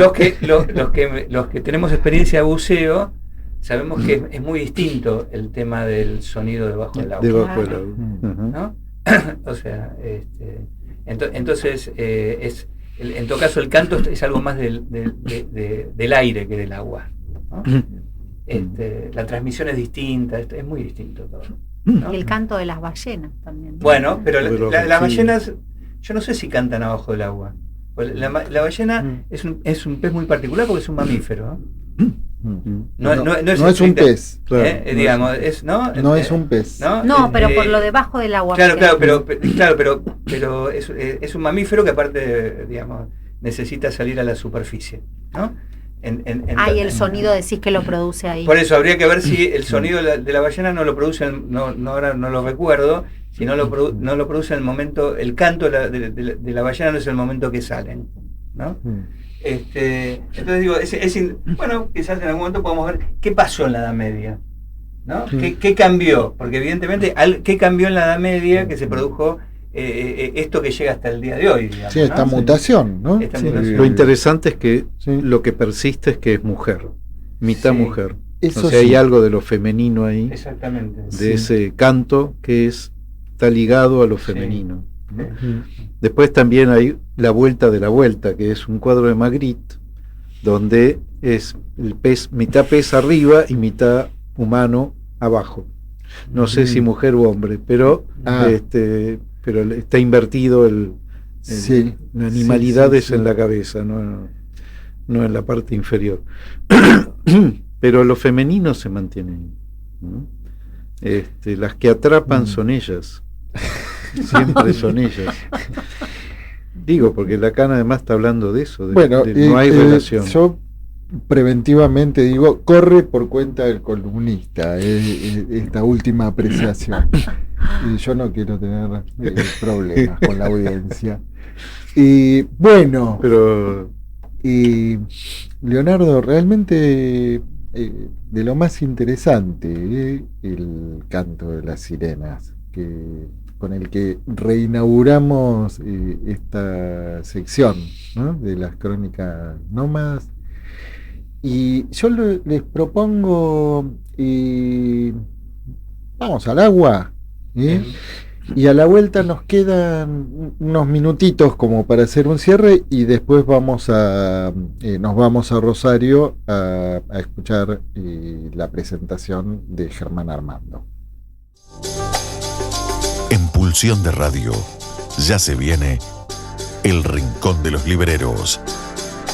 los que tenemos experiencia de buceo sabemos que es muy distinto el tema del sonido debajo del agua. Debajo del agua. ¿No? O sea, entonces en todo caso el canto es algo más del aire que del agua, ¿no? La transmisión es distinta, es muy distinto todo, ¿no? Y el canto de las ballenas también. Bueno, pero las ballenas, yo no sé si cantan abajo del agua. La ballena es un pez muy particular porque es un mamífero, ¿no? No es un pez. Claro, digamos, no es un pez. No, pero por lo debajo del agua. Claro, pero es un mamífero que aparte, digamos, necesita salir a la superficie, ¿no? Y el sonido decís que lo produce ahí. Por eso habría que ver si el sonido de la ballena no lo produce, ahora no lo recuerdo, si no lo produce en el momento, el canto de la ballena no es el momento que salen, ¿no? Entonces digo, bueno, quizás en algún momento podamos ver qué pasó en la Edad Media, ¿no? ¿Qué cambió? Porque evidentemente, ¿qué cambió en la Edad Media que se produjo esto que llega hasta el día de hoy, digamos, sí, esta mutación, ¿no? Lo interesante es que lo que persiste es que es mujer, mitad mujer. Eso hay algo de lo femenino ahí. Exactamente. De ese canto que está ligado a lo femenino. ¿no? Después también hay La Vuelta de la Vuelta, que es un cuadro de Magritte, donde es el pez, mitad pez arriba y mitad humano abajo. No sé si mujer u hombre, pero pero está invertido la animalidad es en la cabeza, no en la parte inferior. Pero lo femenino se mantiene, ¿no? Las que atrapan son ellas. Siempre son ellas. Digo, porque Lacan además está hablando de eso, no hay relación. Yo preventivamente digo, corre por cuenta del columnista, esta última apreciación. Y yo no quiero tener problemas con la audiencia. Y bueno, pero Leonardo, realmente de lo más interesante, el canto de las sirenas, con el que reinauguramos esta sección, ¿no? De las crónicas nómadas. Y yo les propongo, vamos al agua, y a la vuelta nos quedan unos minutitos como para hacer un cierre, y después nos vamos a Rosario a escuchar la presentación de Germán Armando. En Pulsión de Radio ya se viene El Rincón de los Libreros,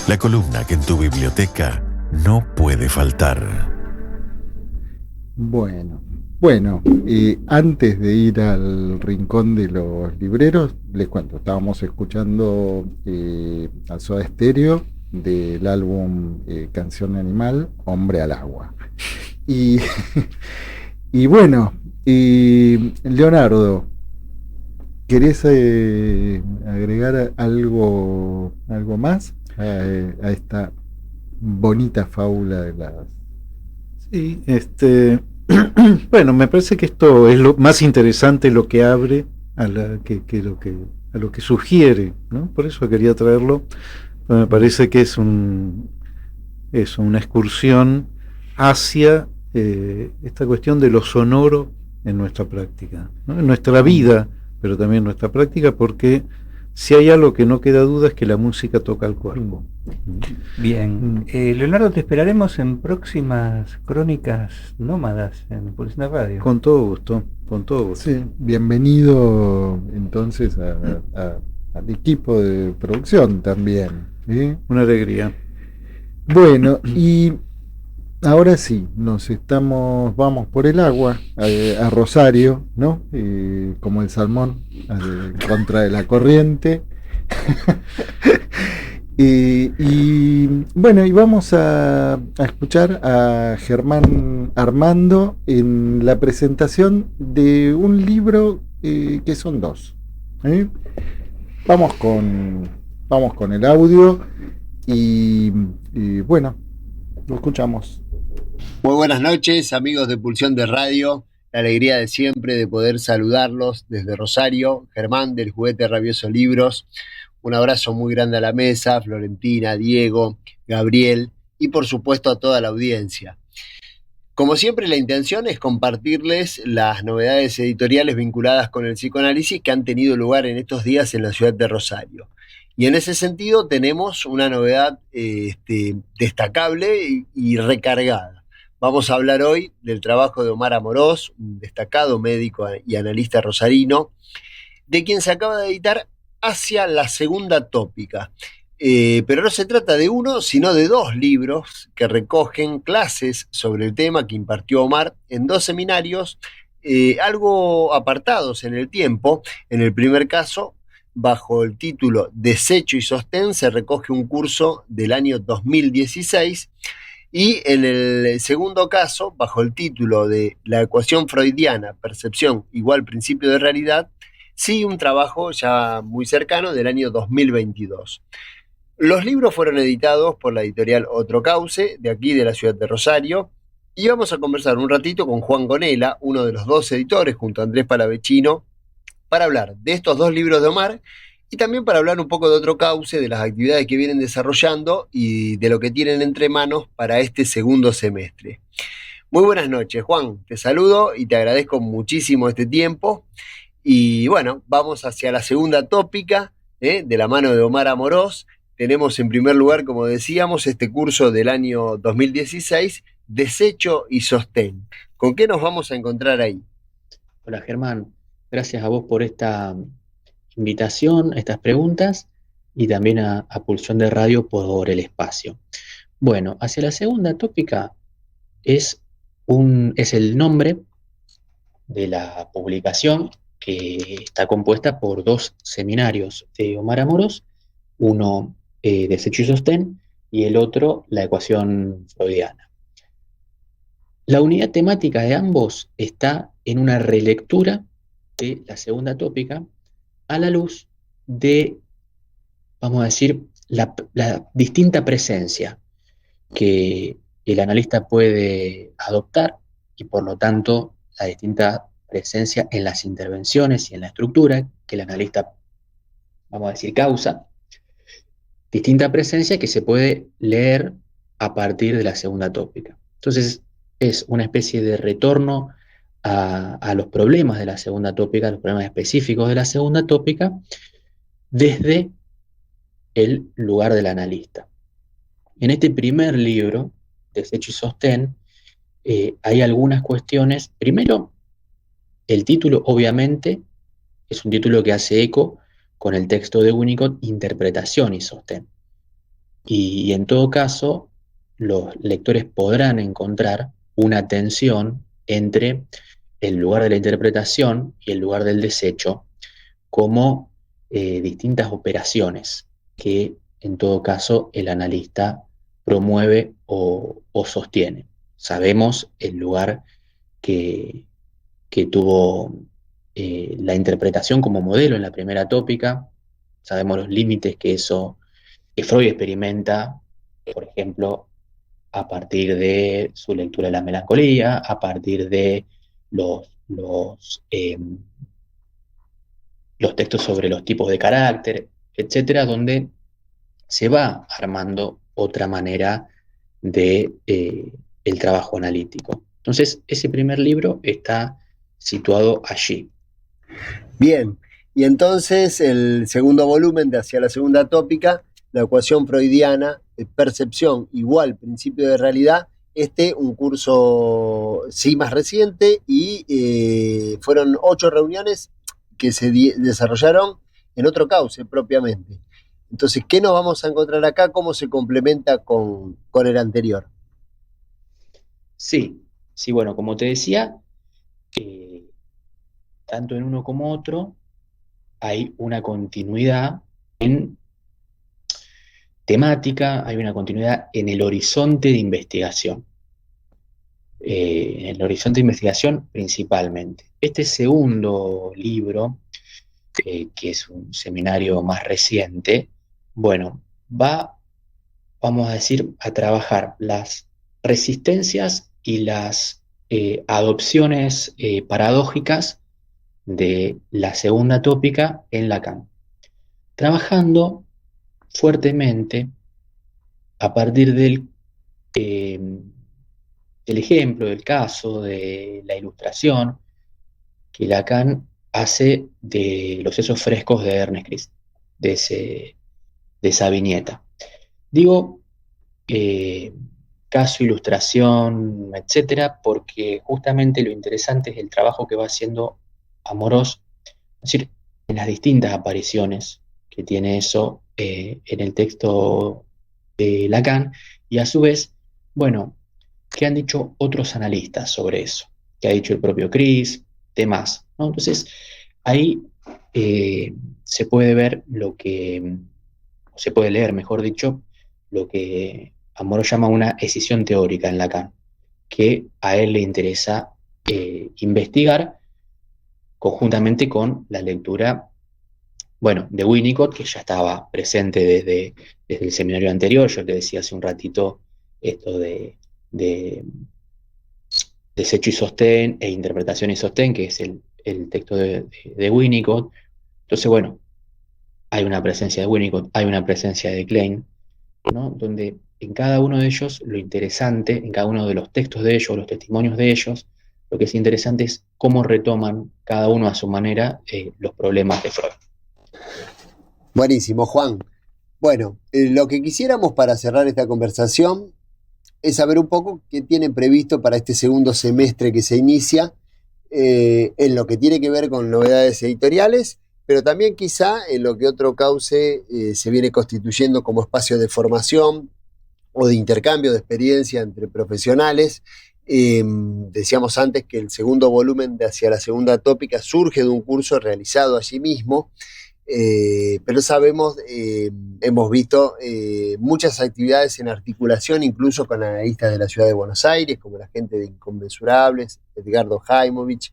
la columna que en tu biblioteca no puede faltar. Bueno, antes de ir al Rincón de los Libreros, les cuento, estábamos escuchando a Soda Stereo del álbum Canción Animal, Hombre al Agua. Y bueno, Leonardo, ¿querés agregar algo más a esta bonita fábula de las... Sí, bueno, me parece que esto es lo más interesante, lo que abre a lo que sugiere, ¿no? Por eso quería traerlo. Me parece que es una excursión hacia esta cuestión de lo sonoro en nuestra práctica, ¿no? En nuestra vida, pero también en nuestra práctica, porque si hay algo que no queda duda es que la música toca el cuerpo. Bien. Leonardo, te esperaremos en próximas crónicas nómadas en Pulsión de Radio. Con todo gusto, con todo gusto. Sí, bienvenido entonces al equipo de producción también, ¿sí? Una alegría. Bueno, y ahora sí, vamos por el agua, a Rosario, ¿no? Como el salmón, contra de la corriente. y bueno, y vamos a escuchar a Germán Armando en la presentación de un libro que son dos. Vamos con vamos con el audio y bueno, lo escuchamos. Muy buenas noches, amigos de Pulsión de Radio. La alegría de siempre de poder saludarlos desde Rosario. Germán del Juguete Rabioso Libros. Un abrazo muy grande a la mesa, Florentina, Diego, Gabriel y por supuesto a toda la audiencia. Como siempre, la intención es compartirles las novedades editoriales vinculadas con el psicoanálisis que han tenido lugar en estos días en la ciudad de Rosario. Y en ese sentido tenemos una novedad destacable y recargada. Vamos a hablar hoy del trabajo de Omar Amorós, un destacado médico y analista rosarino, de quien se acaba de editar Hacia la Segunda Tópica. Pero no se trata de uno, sino de dos libros que recogen clases sobre el tema que impartió Omar en dos seminarios, algo apartados en el tiempo. En el primer caso, bajo el título Desecho y Sostén, se recoge un curso del año 2016, y en el segundo caso, bajo el título de La ecuación freudiana, percepción igual principio de realidad, sí, un trabajo ya muy cercano del año 2022. Los libros fueron editados por la editorial Otro Cauce, de aquí de la ciudad de Rosario, y vamos a conversar un ratito con Juan Gonela, uno de los dos editores, junto a Andrés Palavecino, para hablar de estos dos libros de Omar y también para hablar un poco de Otro Cauce, de las actividades que vienen desarrollando y de lo que tienen entre manos para este segundo semestre. Muy buenas noches, Juan, te saludo y te agradezco muchísimo este tiempo. Y bueno, vamos hacia la segunda tópica, de la mano de Omar Amorós. Tenemos en primer lugar, como decíamos, este curso del año 2016, Desecho y Sostén. ¿Con qué nos vamos a encontrar ahí? Hola Germán, gracias a vos por esta invitación, estas preguntas, y también a Pulsión de Radio por el espacio. Bueno, Hacia la Segunda Tópica es el nombre de la publicación que está compuesta por dos seminarios de Omar Amorós, uno Desecho y Sostén y el otro La ecuación freudiana. La unidad temática de ambos está en una relectura de la segunda tópica a la luz de, vamos a decir, la distinta presencia que el analista puede adoptar y por lo tanto la distinta presencia en las intervenciones y en la estructura que el analista, vamos a decir, causa, distinta presencia que se puede leer a partir de la segunda tópica. Entonces es una especie de retorno a los problemas de la segunda tópica, a los problemas específicos de la segunda tópica, desde el lugar del analista. En este primer libro, Desecho y Sostén, hay algunas cuestiones. Primero, el título obviamente es un título que hace eco con el texto de Winnicott, Interpretación y Sostén. Y en todo caso, los lectores podrán encontrar una tensión entre el lugar de la interpretación y el lugar del desecho como distintas operaciones que en todo caso el analista promueve o sostiene. Sabemos el lugar que tuvo la interpretación como modelo en la primera tópica, sabemos los límites que Freud experimenta, por ejemplo, a partir de su lectura de la melancolía, a partir de los textos sobre los tipos de carácter, etcétera, donde se va armando otra manera de el trabajo analítico. Entonces, ese primer libro está situado allí. Bien, y entonces el segundo volumen de Hacia la Segunda Tópica, La ecuación freudiana, percepción igual principio de realidad, un curso sí más reciente, y fueron 8 reuniones que se desarrollaron en Otro Cauce propiamente. Entonces, ¿qué nos vamos a encontrar acá? ¿Cómo se complementa con el anterior? Sí, bueno, como te decía, tanto en uno como otro hay una continuidad en temática, hay una continuidad en el horizonte de investigación. En el horizonte de investigación principalmente. Este segundo libro, que es un seminario más reciente, Bueno, vamos a decir, a trabajar las resistencias y las adopciones paradójicas de la segunda tópica en Lacan, trabajando fuertemente a partir del ejemplo, del caso, de la ilustración que Lacan hace de los sesos frescos de Ernest Christ, de esa viñeta. Digo, caso, ilustración, etcétera, porque justamente lo interesante es el trabajo que va haciendo Amorós, es decir, en las distintas apariciones que tiene eso en el texto de Lacan, y a su vez, bueno, ¿qué han dicho otros analistas sobre eso? ¿Qué ha dicho el propio Chris? Demás, ¿no? Entonces, ahí se puede ver se puede leer, mejor dicho, lo que Amorós llama una escisión teórica en Lacan, que a él le interesa investigar conjuntamente con la lectura, bueno, de Winnicott, que ya estaba presente desde el seminario anterior. Yo te decía hace un ratito esto de desecho y sostén e interpretación y sostén, que es el texto de Winnicott. Entonces, bueno, hay una presencia de Winnicott, hay una presencia de Klein, ¿no? Donde en cada uno de ellos, lo interesante, en cada uno de los textos de ellos, los testimonios de ellos, lo que es interesante es cómo retoman cada uno a su manera los problemas de Freud. Buenísimo, Juan. Bueno, lo que quisiéramos para cerrar esta conversación es saber un poco qué tienen previsto para este segundo semestre que se inicia, en lo que tiene que ver con novedades editoriales, pero también quizá en lo que otro cauce se viene constituyendo como espacio de formación o de intercambio de experiencia entre profesionales. Decíamos antes que el segundo volumen de Hacia la Segunda Tópica surge de un curso realizado allí mismo, pero sabemos, hemos visto muchas actividades en articulación, incluso con analistas de la ciudad de Buenos Aires, como la gente de Inconmensurables, Edgardo Jaimovich.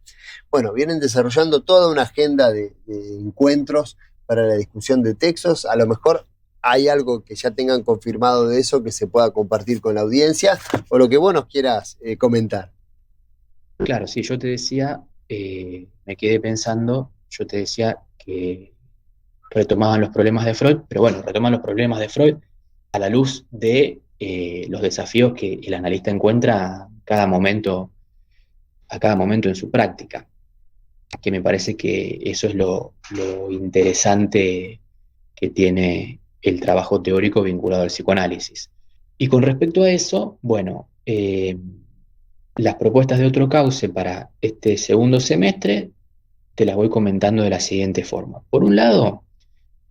Bueno, vienen desarrollando toda una agenda de encuentros para la discusión de textos. A lo mejor hay algo que ya tengan confirmado de eso que se pueda compartir con la audiencia, o lo que vos nos quieras comentar. Claro, sí, yo te decía, me quedé pensando, yo te decía que retomaban los problemas de Freud, pero bueno, retoman los problemas de Freud a la luz de los desafíos que el analista encuentra a cada momento en su práctica, que me parece que eso es lo interesante que tiene el trabajo teórico vinculado al psicoanálisis. Y con respecto a eso, bueno, las propuestas de otro cauce para este segundo semestre te las voy comentando de la siguiente forma. Por un lado,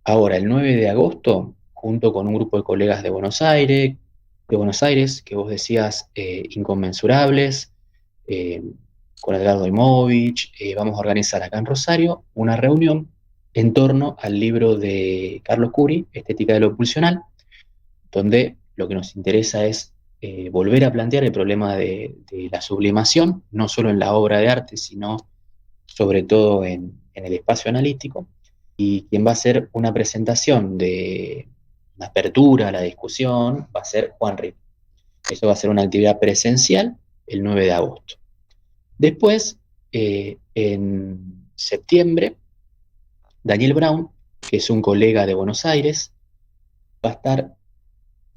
ahora el 9 de agosto, junto con un grupo de colegas de Buenos Aires, que vos decías inconmensurables, con Edgardo Imovich, vamos a organizar acá en Rosario una reunión en torno al libro de Carlos Curi, Estética de lo Pulsional, donde lo que nos interesa es volver a plantear el problema de la sublimación, no solo en la obra de arte, sino sobre todo en el espacio analítico. Y quien va a hacer una presentación de una apertura a la discusión va a ser Juan Rip. Eso va a ser una actividad presencial el 9 de agosto. Después, en septiembre, Daniel Brown, que es un colega de Buenos Aires, va a estar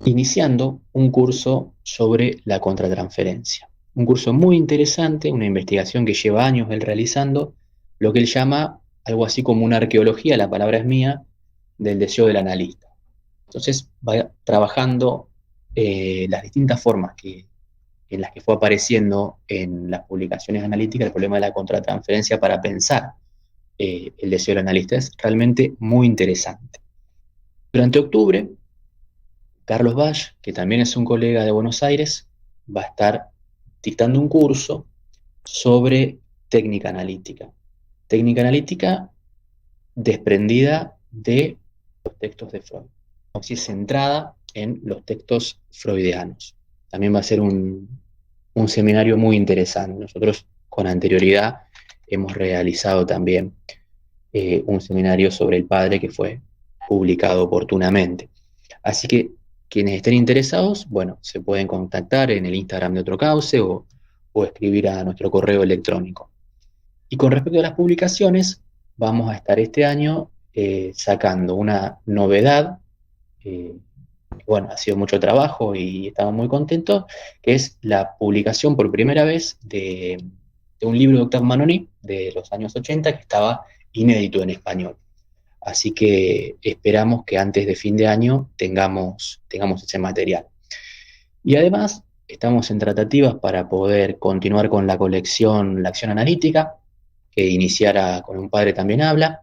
iniciando un curso sobre la contratransferencia. Un curso muy interesante, una investigación que lleva años él realizando, lo que él llama algo así como una arqueología, la palabra es mía, del deseo del analista. Entonces va trabajando las distintas formas en las que fue apareciendo en las publicaciones analíticas el problema de la contratransferencia para pensar el deseo del analista. Es realmente muy interesante. Durante octubre, Carlos Bach, que también es un colega de Buenos Aires, va a estar dictando un curso sobre técnica analítica. Técnica analítica desprendida de los textos de Freud, o si es centrada en los textos freudianos. También va a ser un seminario muy interesante. Nosotros con anterioridad hemos realizado también un seminario sobre el padre que fue publicado oportunamente. Así que quienes estén interesados, bueno, se pueden contactar en el Instagram de Otro Cauce o escribir a nuestro correo electrónico. Y con respecto a las publicaciones, vamos a estar este año sacando una novedad, bueno, ha sido mucho trabajo y estamos muy contentos, que es la publicación por primera vez de un libro de Octave Manoni de los años 80 que estaba inédito en español. Así que esperamos que antes de fin de año tengamos ese material. Y además estamos en tratativas para poder continuar con la colección La Acción Analítica, que iniciara con Un Padre También Habla.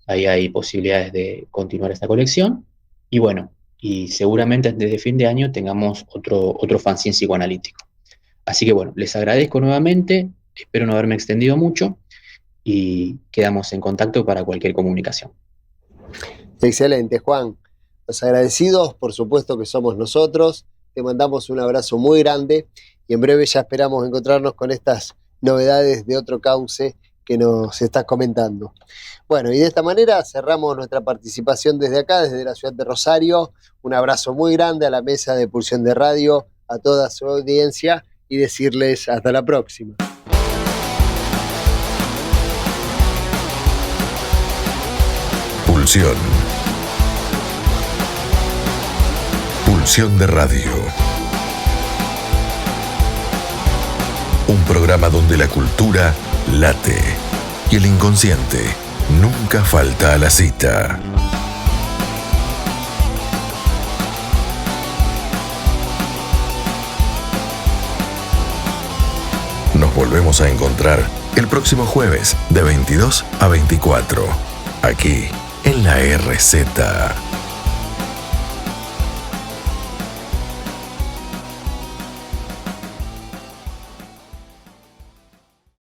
Ahí hay posibilidades de continuar esta colección. Y bueno, y seguramente antes de fin de año tengamos otro fanzine psicoanalítico. Así que bueno, les agradezco nuevamente, espero no haberme extendido mucho y quedamos en contacto para cualquier comunicación. Excelente, Juan. Los agradecidos, por supuesto que somos nosotros. Te mandamos un abrazo muy grande y en breve ya esperamos encontrarnos con estas novedades de Otro Cauce que nos estás comentando. Bueno, y de esta manera cerramos nuestra participación desde acá, desde la ciudad de Rosario. Un abrazo muy grande a la mesa de Pulsión de Radio, a toda su audiencia y decirles hasta la próxima. Pulsión. Pulsión de Radio. Un programa donde la cultura late y el inconsciente nunca falta a la cita. Nos volvemos a encontrar el próximo jueves de 22 a 24, aquí en la RZ.